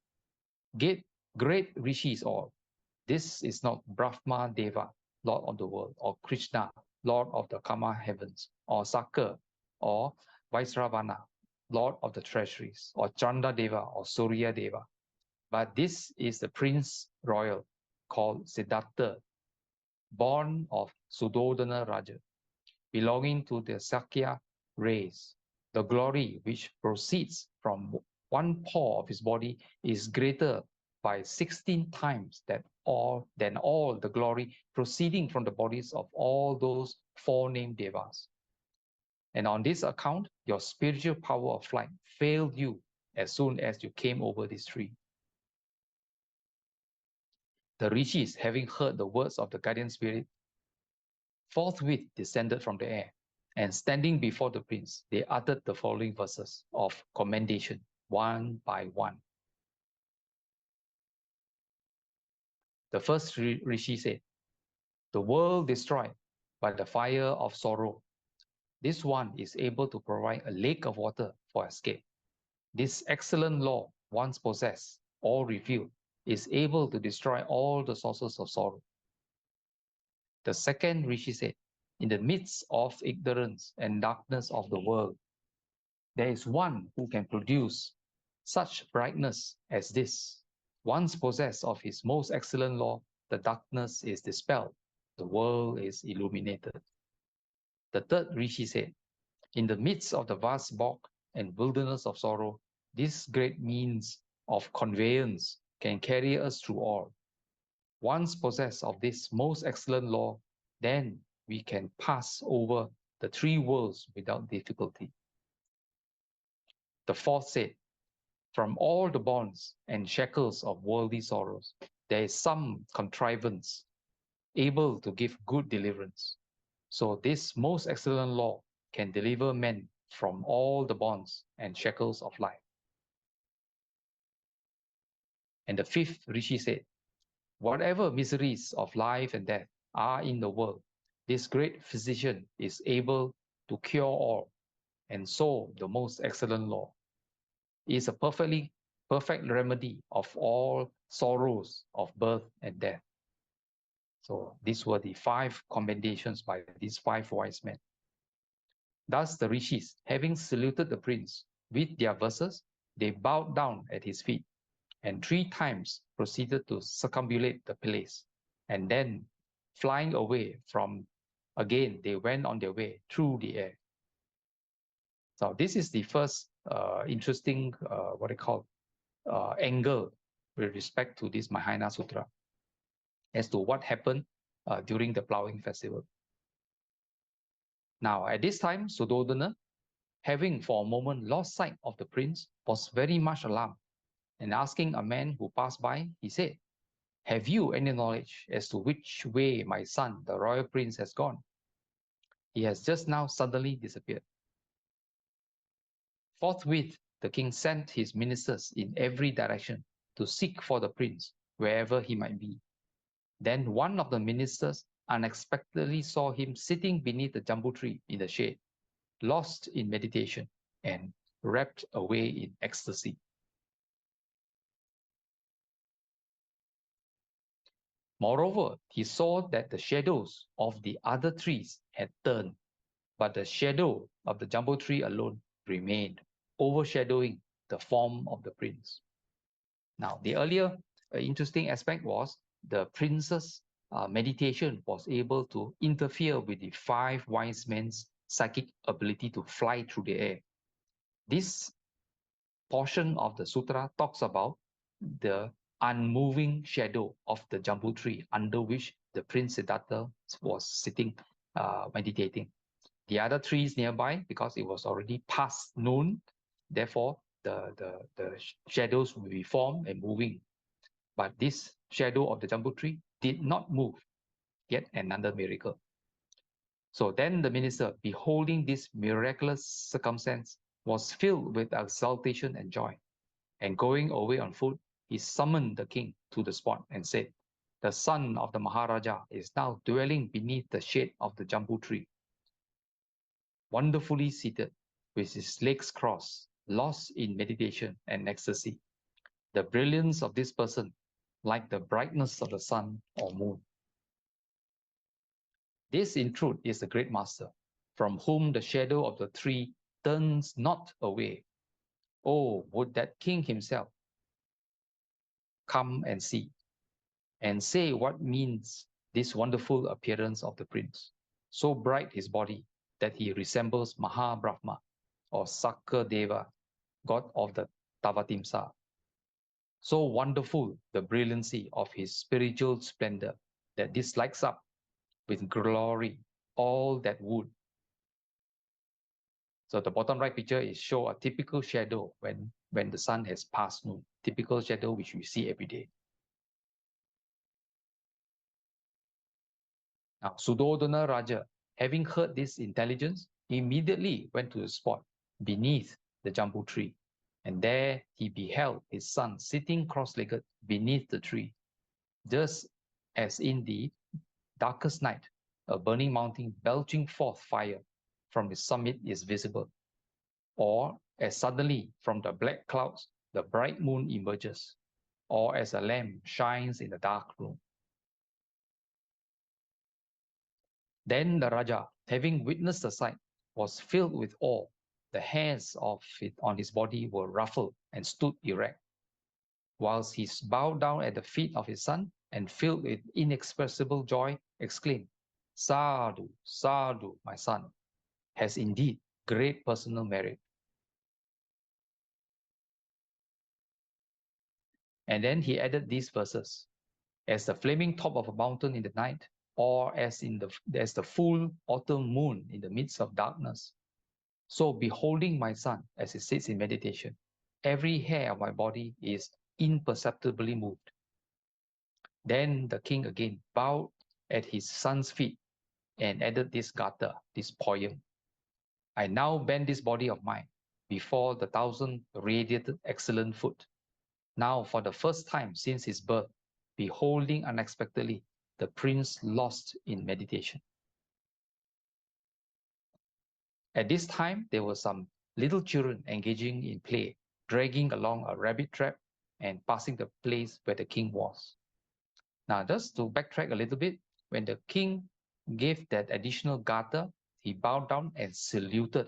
E: Great rishis all, this is not Brahma Deva, Lord of the world, or Krishna, Lord of the Kama heavens, or 𝓟𝓾, or Vaisravana, Lord of the treasuries, or Chandradeva, or Suryadeva. But this is the Prince Royal called Siddhattha, born of 𝓤𝓷𝓲𝓷, belonging to the Sakya race. The glory which proceeds from one pore of his body is greater by 16 times than all the glory proceeding from the bodies of all those 4 named devas. And on this account, your spiritual power of flight failed you as soon as you came over this tree. The rishis, having heard the words of the guardian spirit, forthwith descended from the air, and standing before the prince, they uttered the following verses of commendation, one by one. The first rishi said, the world destroyed by the fire of sorrow, this one is able to provide a lake of water for escape. This excellent law, once possessed or revealed, is able to destroy all the sources of sorrow. The second rishi said, in the midst of ignorance and darkness of the world, there is one who can produce such brightness as this. Once possessed of his most excellent law, the darkness is dispelled, the world is illuminated. The third rishi said, in the midst of the vast bog, and wilderness of sorrow, this great means of conveyance can carry us through all. Once possessed of this most excellent law, then we can pass over the three worlds without difficulty. The fourth said, from all the bonds and shackles of worldly sorrows, there is some contrivance able to give good deliverance. So this most excellent law can deliver men from all the bonds and shackles of life. And the fifth Rishi said, whatever miseries of life and death are in the world, this great physician is able to cure all, and so the most excellent law is a perfect remedy of all sorrows of birth and death. So these were the 5 commendations by these 5 wise men. Thus the rishis, having saluted the prince with their verses, they bowed down at his feet and 3 times proceeded to circumambulate the place. And then, flying away from, again, they went on their way through the air. So this is the first interesting, angle with respect to this Mahayana Sutra as to what happened during the plowing festival. Now, at this time, Suddhodana, having for a moment lost sight of the prince, was very much alarmed, and asking a man who passed by, he said, have you any knowledge as to which way my son, the royal prince, has gone? He has just now suddenly disappeared. Forthwith, the king sent his ministers in every direction to seek for the prince, wherever he might be. Then one of the ministers unexpectedly saw him sitting beneath the jambu tree in the shade, lost in meditation and wrapped away in ecstasy. Moreover, he saw that the shadows of the other trees had turned, but the shadow of the jambu tree alone remained, overshadowing the form of the prince. Now, the earlier interesting aspect was the prince's meditation was able to interfere with the 5 wise men's psychic ability to fly through the air. This portion of the sutra talks about the unmoving shadow of the jambu tree under which the Prince Siddhartha was sitting meditating. The other trees nearby, because it was already past noon, therefore the shadows will be formed and moving. But this shadow of the jambu tree did not move. Yet another miracle. So then the minister, beholding this miraculous circumstance, was filled with exultation and joy. And going away on foot, he summoned the king to the spot and said, the son of the Maharaja is now dwelling beneath the shade of the jambu tree, wonderfully seated, with his legs crossed, lost in meditation and ecstasy. The brilliance of this person, like the brightness of the sun or moon. This, in truth, is the great master, from whom the shadow of the tree turns not away. Oh, would that king himself come and see, and say what means this wonderful appearance of the prince. So bright his body that he resembles Mahabrahma, or 𝓟𝓾𝓷𝓷𝓷, god of the Tavatimsa. So wonderful the brilliancy of his spiritual splendor that this lights up with glory all that would. So the bottom right picture is show a typical shadow when the sun has passed noon, typical shadow which we see every day. Now, Suddhodana Raja, having heard this intelligence, immediately went to the spot beneath the jambu tree, and there he beheld his son sitting cross-legged beneath the tree, just as in the darkest night, a burning mountain belching forth fire from its summit is visible, or as suddenly from the black clouds the bright moon emerges, or as a lamp shines in the dark room. Then the Raja, having witnessed the sight, was filled with awe. The hairs on his body were ruffled and stood erect, whilst he bowed down at the feet of his son and filled with inexpressible joy, exclaimed, Sadhu, Sadhu, my son, has indeed great personal merit. And then he added these verses: as the flaming top of a mountain in the night, or as the full autumn moon in the midst of darkness, so beholding my son as he sits in meditation, every hair of my body is imperceptibly moved. Then the king again bowed at his son's feet and added this gatha, this poem: I now bend this body of mine before the 1,000 radiated excellent foot. Now, for the first time since his birth, beholding unexpectedly the prince lost in meditation. At this time, there were some little children engaging in play, dragging along a rabbit trap and passing the place where the king was. Now, just to backtrack a little bit, when the king gave that additional gatha, he bowed down and saluted.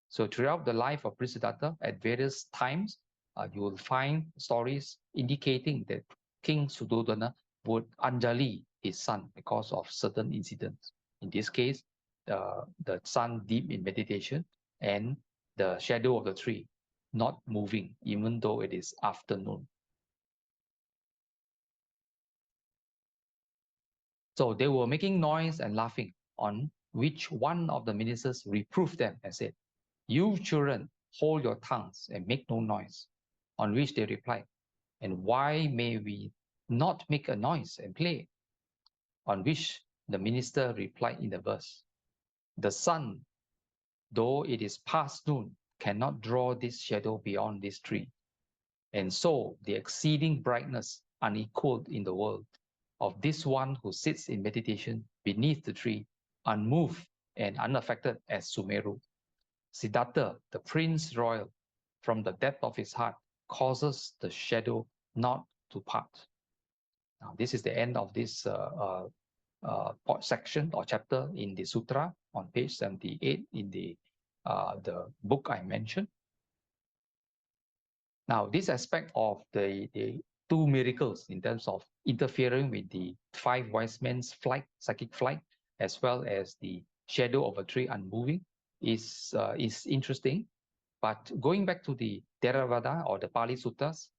E: So throughout the life of Prince Siddhartha, at various times, you will find stories indicating that King Suddhodana would anjali his son because of certain incidents. In this case, the son deep in meditation and the shadow of the tree not moving even though it is afternoon. So they were making noise and laughing, on which one of the ministers reproved them and said, "You children, hold your tongues and make no noise." On which they replied, "And why may we not make a noise and play?" On which the minister replied in the verse, "The sun, though it is past noon, cannot draw this shadow beyond this tree. And so the exceeding brightness unequaled in the world of this one who sits in meditation beneath the tree, unmoved and unaffected as Sumeru, Siddhartha, the Prince Royal, from the depth of his heart, causes the shadow not to part." Now, this is the end of this section or chapter in the sutra on page 78 in the book I mentioned. Now, this aspect of the two miracles in terms of interfering with the 5 wise men's flight, psychic flight, as well as the shadow of a tree unmoving is interesting. But going back to the Theravada or the Pali Suttas,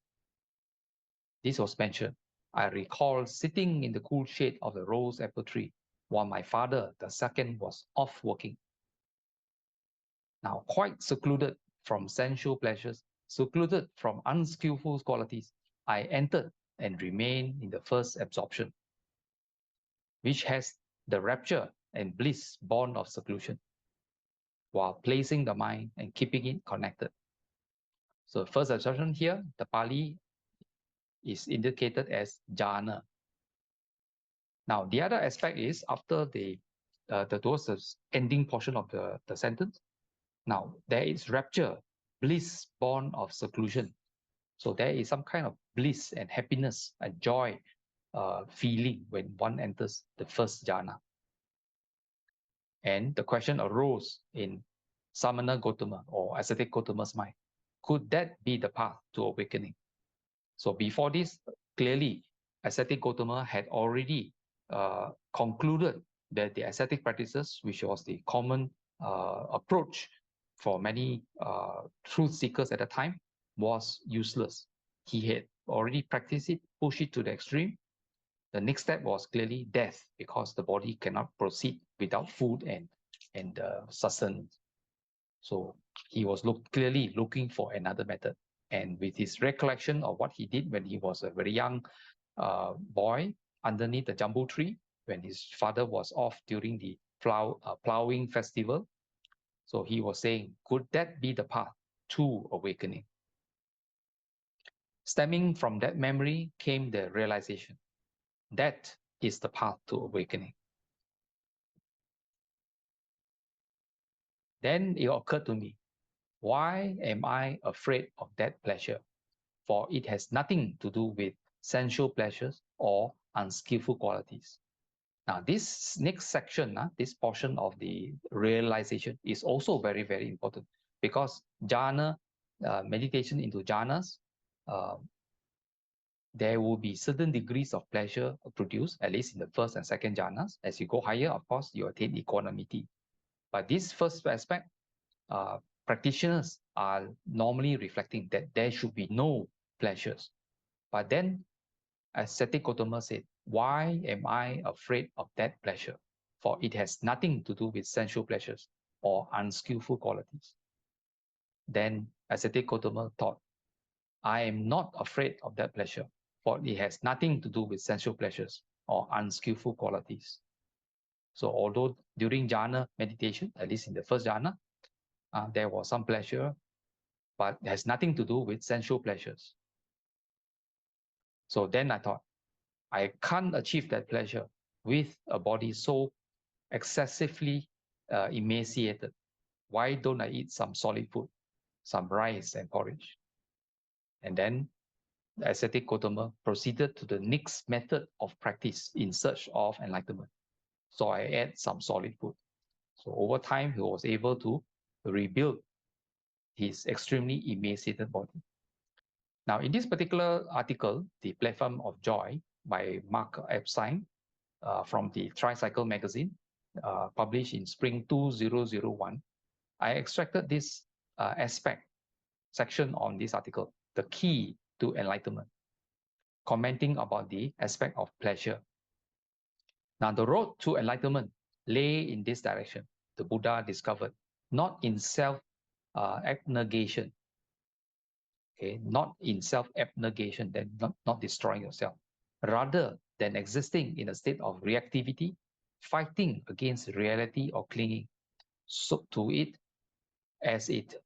E: this was mentioned. I recall sitting in the cool shade of the rose apple tree while my father, the second, was off working. Now, quite secluded from sensual pleasures, secluded from unskillful qualities, I entered and remained in the first absorption, which has the rapture and bliss born of seclusion, while placing the mind and keeping it connected. So first absorption here, the Pali is indicated as jhana. Now, the other aspect is after towards the ending portion of the sentence, now there is rapture, bliss born of seclusion. So there is some kind of bliss and happiness and joy feeling when one enters the first jhana. And the question arose in Samana Gotama or ascetic Gotama's mind, could that be the path to awakening? So before this, clearly, ascetic Gotama had already concluded that the ascetic practices, which was the common approach for many truth seekers at the time, was useless. He had already practiced it, pushed it to the extreme. The next step was clearly death, because the body cannot proceed without food and sustenance. So he was clearly looking for another method. And with his recollection of what he did when he was a very young boy underneath the jambu tree, when his father was off during the plowing festival, so he was saying, could that be the path to awakening? Stemming from that memory came the realization, that is the path to awakening. Then it occurred to me, why am I afraid of that pleasure? For it has nothing to do with sensual pleasures or unskillful qualities. Now, this next section, this portion of the realization is also very, very important, because jhana, meditation into jhanas, there will be certain degrees of pleasure produced, at least in the first and second jhanas. As you go higher, of course, you attain equanimity. But this first aspect, practitioners are normally reflecting that there should be no pleasures. But then, as Siddhattha Gotama said, why am I afraid of that pleasure? For it has nothing to do with sensual pleasures or unskillful qualities. Then, as Siddhattha Gotama thought, I am not afraid of that pleasure, for it has nothing to do with sensual pleasures or unskillful qualities. So although during jhana meditation, at least in the first jhana, there was some pleasure, but it has nothing to do with sensual pleasures. So then I thought, I can't achieve that pleasure with a body so excessively emaciated. Why don't I eat some solid food, some rice and porridge? And then the ascetic Gotama proceeded to the next method of practice in search of enlightenment. So I ate some solid food. So over time, he was able to rebuild his extremely emaciated body. Now, in this particular article, The Platform of Joy by Mark Epstein from the Tricycle magazine, published in spring 2001, I extracted this section on this article, the key to enlightenment, commenting about the aspect of pleasure. Now, the road to enlightenment lay in this direction. The Buddha discovered, not in self-abnegation, okay, not in self-abnegation, then not destroying yourself, rather than existing in a state of reactivity, fighting against reality or clinging to it as it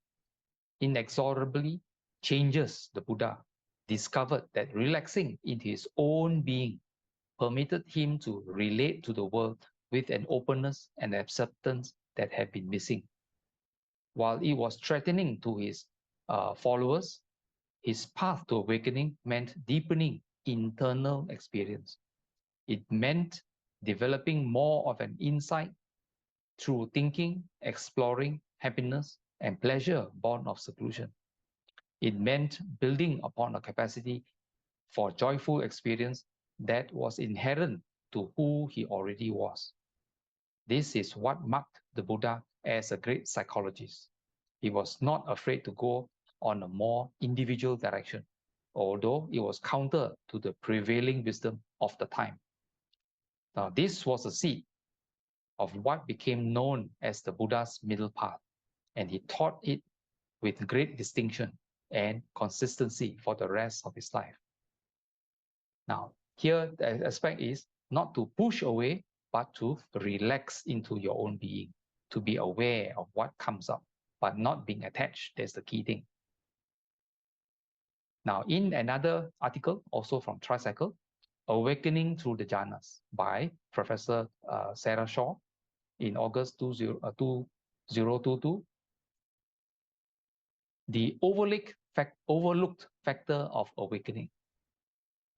E: inexorably changes. The Buddha discovered that relaxing into his own being permitted him to relate to the world with an openness and acceptance that had been missing. While it was threatening to his followers, his path to awakening meant deepening internal experience. It meant developing more of an insight through thinking, exploring happiness and pleasure born of seclusion. It meant building upon a capacity for joyful experience that was inherent to who he already was. This is what marked the Buddha as a great psychologist. He was not afraid to go on a more individual direction, although it was counter to the prevailing wisdom of the time. Now, this was a seed of what became known as the Buddha's middle path, and he taught it with great distinction and consistency for the rest of his life. Now, here the aspect is not to push away, but to relax into your own being, to be aware of what comes up, but not being attached. That's the key thing. Now, in another article, also from Tricycle, Awakening Through the Jhanas by Professor Sarah Shaw in August 2022, the overlooked factor of awakening.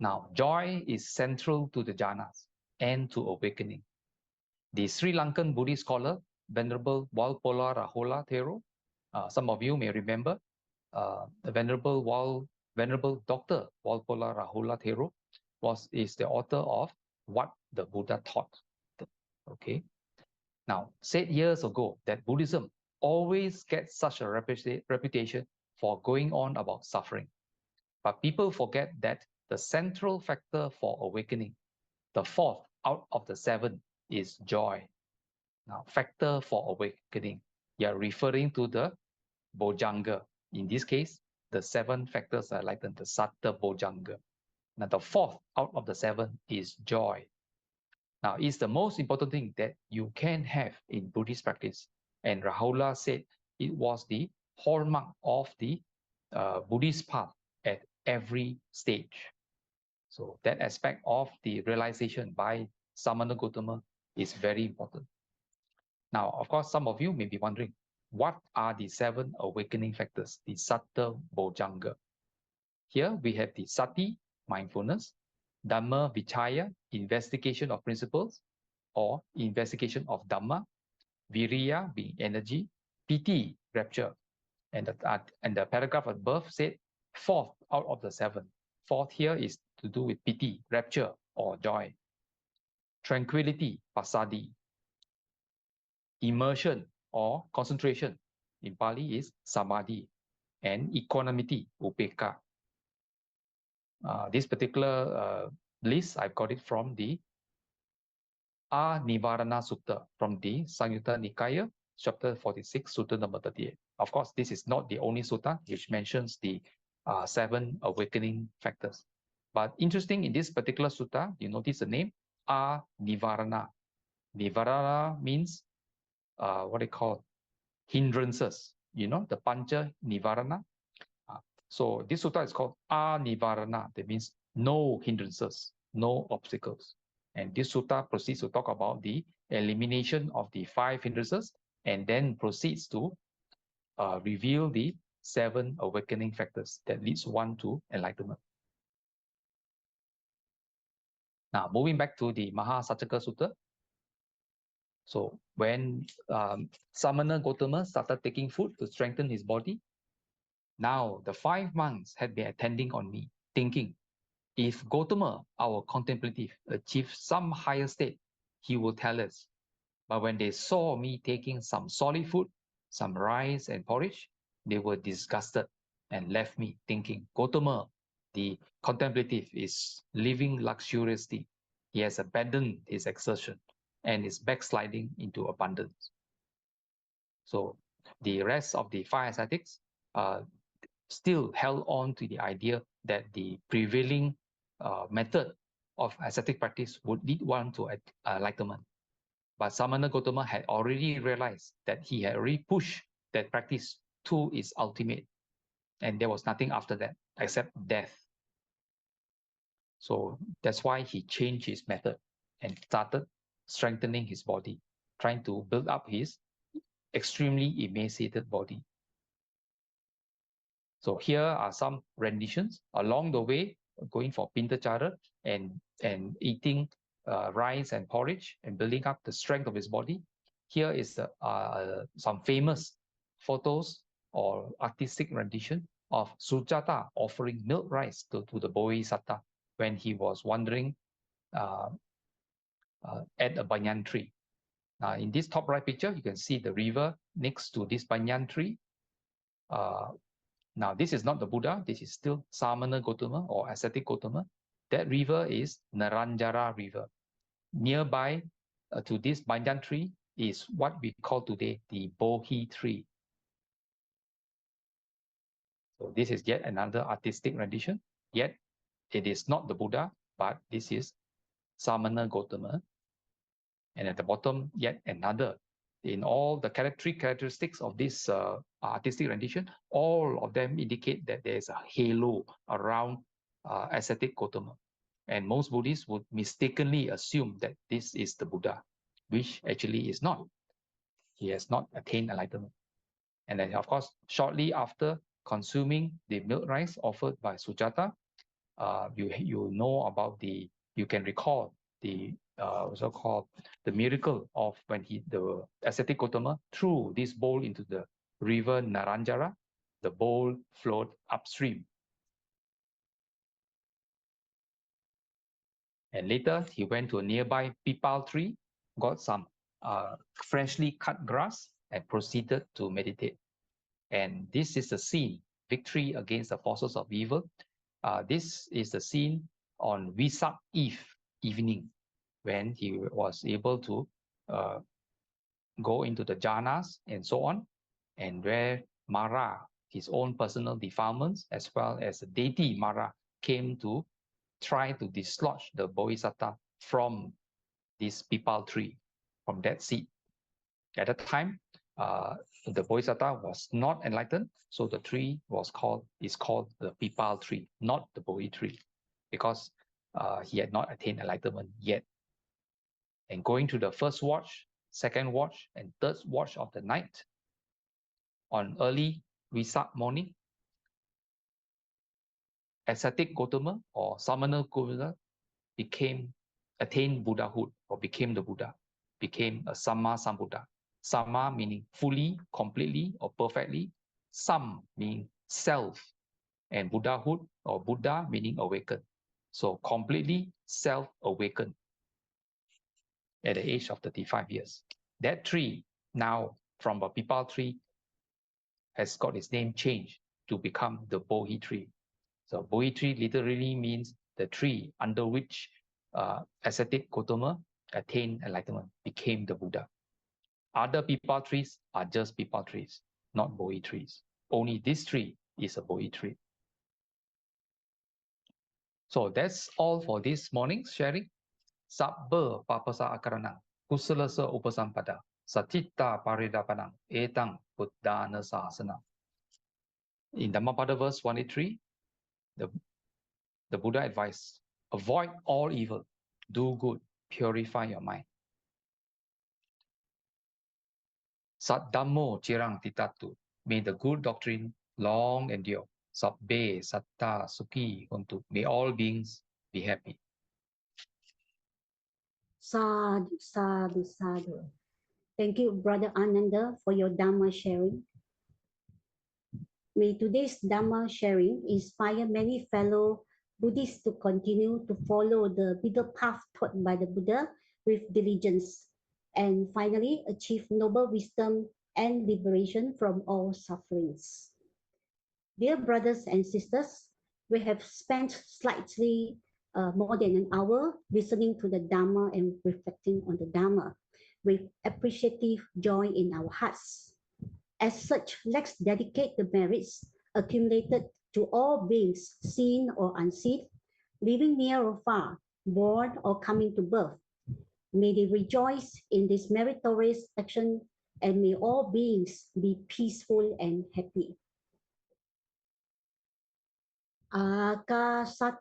E: Now, joy is central to the jhanas and to awakening. The Sri Lankan Buddhist scholar, Venerable 𝓟𝓾𝓷𝓫𝓪𝓏, some of you may remember, the Venerable Dr. 𝓟𝓾𝓷𝓫𝓪𝓏 is the author of What the Buddha Taught. Okay. Now, said years ago that Buddhism always gets such a reputation for going on about suffering. But people forget that the central factor for awakening, the fourth out of the seven, is joy. Now, factor for awakening, you're referring to the Bojjhanga. In this case, the seven factors are like the Satta Bojjhanga. Now, the fourth out of the seven is joy. Now, it's the most important thing that you can have in Buddhist practice. And Rahula said it was the hallmark of the Buddhist path at every stage. So that aspect of the realization by Samana Gotama is very important. Now, of course, some of you may be wondering, what are the seven awakening factors, the Satta Bojjhanga? Here we have the Sati, mindfulness, Dhamma Vichaya, investigation of principles or investigation of Dhamma, Viriya being energy, Piti, rapture. And the paragraph above said fourth out of the seven. Fourth here is to do with Piti, rapture or joy. Tranquility, Passaddhi. Immersion or concentration in Pali is Samadhi. And equanimity, Upekkha. This particular list, I've got it from the 𝓟𝓾𝓷𝓷𝓷 Sutta from the Samyutta Nikaya, chapter 46, Sutta number 38. Of course, this is not the only sutta which mentions the 7 awakening factors. But interesting, in this particular sutta, you notice the name 𝓟-nivarana. Nivarana means what they call hindrances, you know, the pancha nivarana. So this sutta is called 𝓟-nivarana. That means no hindrances, no obstacles. And this sutta proceeds to talk about the elimination of the 5 hindrances and then proceeds to reveal the 7 awakening factors that leads one to enlightenment. Now, moving back to the Mahasaccaka Sutta. So when Samana Gotama started taking food to strengthen his body, now the 5 monks had been attending on me, thinking, if Gotama, our contemplative, achieves some higher state, he will tell us. But when they saw me taking some solid food, some rice and porridge, they were disgusted and left me thinking, Gotama, the contemplative, is living luxuriously. He has abandoned his exertion and is backsliding into abundance. So the rest of the 5 ascetics still held on to the idea that the prevailing method of ascetic practice would lead one to enlightenment. But Samana Gotama had already realized that he had already pushed that practice to its ultimate, and there was nothing after that except death. So that's why he changed his method and started strengthening his body, trying to build up his extremely emaciated body. So here are some renditions along the way, going for Pintachara and eating rice and porridge and building up the strength of his body. Here is some famous photos or artistic rendition of Sujato offering milk rice to the Bodhisattva when he was wandering at a banyan tree. In this top right picture, you can see the river next to this banyan tree. Now, this is not the Buddha. This is still Samana Gotama or ascetic Gotama. That river is 𝓤𝓷𝓷𝓷 River. Nearby to this banyan tree is what we call today the Bodhi tree. So this is yet another artistic rendition. Yet it is not the Buddha, but this is Samana Gotama. And at the bottom, yet another. In all the characteristics of this artistic rendition, all of them indicate that there is a halo around ascetic Gotama. And most Buddhists would mistakenly assume that this is the Buddha, which actually is not. He has not attained enlightenment. And then, of course, shortly after consuming the milk rice offered by Sujato, you know about you can recall the so-called the miracle of when the ascetic Gotama threw this bowl into the river 𝓤𝓷𝓷𝓷, the bowl flowed upstream. And later he went to a nearby pipal tree, got some freshly cut grass and proceeded to meditate. And this is the scene, victory against the forces of evil. This is the scene on Vesak Eve evening, when he was able to go into the jhanas and so on, and where Mara, his own personal defilements, as well as the deity Mara, came to try to dislodge the Bodhisattva from this pipal tree, from that seed. At that time, the Bodhisattva was not enlightened, so the tree is called the pipal tree, not the Bodhi tree, because he had not attained enlightenment yet. And going to the first watch, second watch, and third watch of the night, on early Vesak morning, ascetic Gotama or Samana Gotama attained Buddhahood, or became the Buddha, became a Samma Sambuddha. Samma meaning fully, completely, or perfectly. Sam meaning self, and Buddhahood or Buddha meaning awakened. So completely self-awakened at the age of 35 years. That tree now, from a pipal tree, has got its name changed to become the Bodhi tree. So Bodhi tree literally means the tree under which ascetic Gotama attained enlightenment, became the Buddha. Other Pipa trees are just Pipa trees, not Bodhi trees. Only this tree is a Bodhi tree. So that's all for this morning's sharing. Sabba papasa akarana, kusalasa upasampada, satitta paridapanang, etang buddhana sasana. In Dhammapada verse 183, the Buddha advised, avoid all evil, do good, purify your mind. Sat Dhammo cirang titatu, may the good doctrine long endure. Sabbe satta sukhi hontu, may all beings be happy.
C: Sadhu, sadhu, sadhu. Thank you, Brother Ananda, for your Dhamma sharing. May today's Dhamma sharing inspire many fellow Buddhists to continue to follow the middle path taught by the Buddha with diligence, and finally achieve noble wisdom and liberation from all sufferings. Dear brothers and sisters, we have spent slightly more than an hour listening to the Dhamma and reflecting on the Dhamma with appreciative joy in our hearts. As such, let's dedicate the merits accumulated to all beings, seen or unseen, living near or far, born or coming to birth. May they rejoice in this meritorious action, and may all beings be peaceful and happy. Akasatta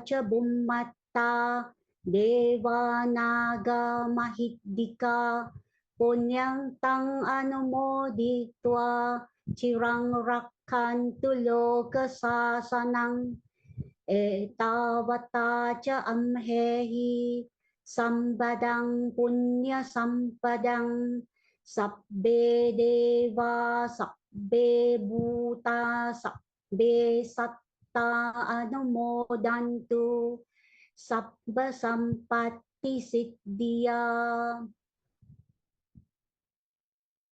C: ca bummatta devanaga mahiddika punyang tang anumoditva cirang rakkantu loka sasanang etavata ca amhehi sambadang punya sampadang sabbe deva sabbe bhuta sabbe satta anumodantu sabba sampatti siddhya.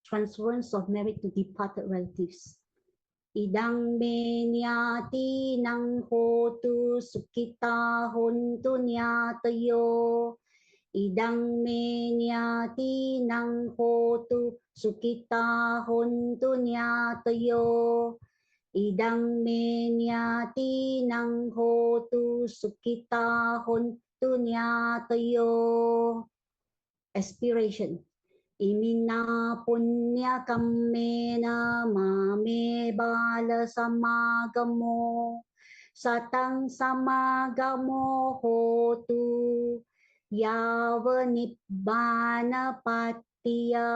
C: Transference of merit to departed relatives. Idang me nyati nang hotu sukita hontu nyatayo. Idang me nyati nang hotu sukita hontu nyatayo. Idang me nyati nang hotu sukita hontu nyatayo. Aspiration. Imina punya kammena mame bala samagamo satang samagamo hotu yava nibbana patiya.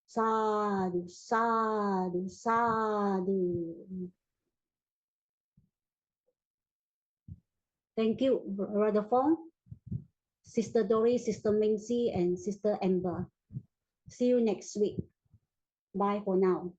C: Sadhu, sadhu, sadhu. Thank you, Brother Fong, Sister Dory, Sister Mingxi, and Sister Amber. See you next week. Bye for now.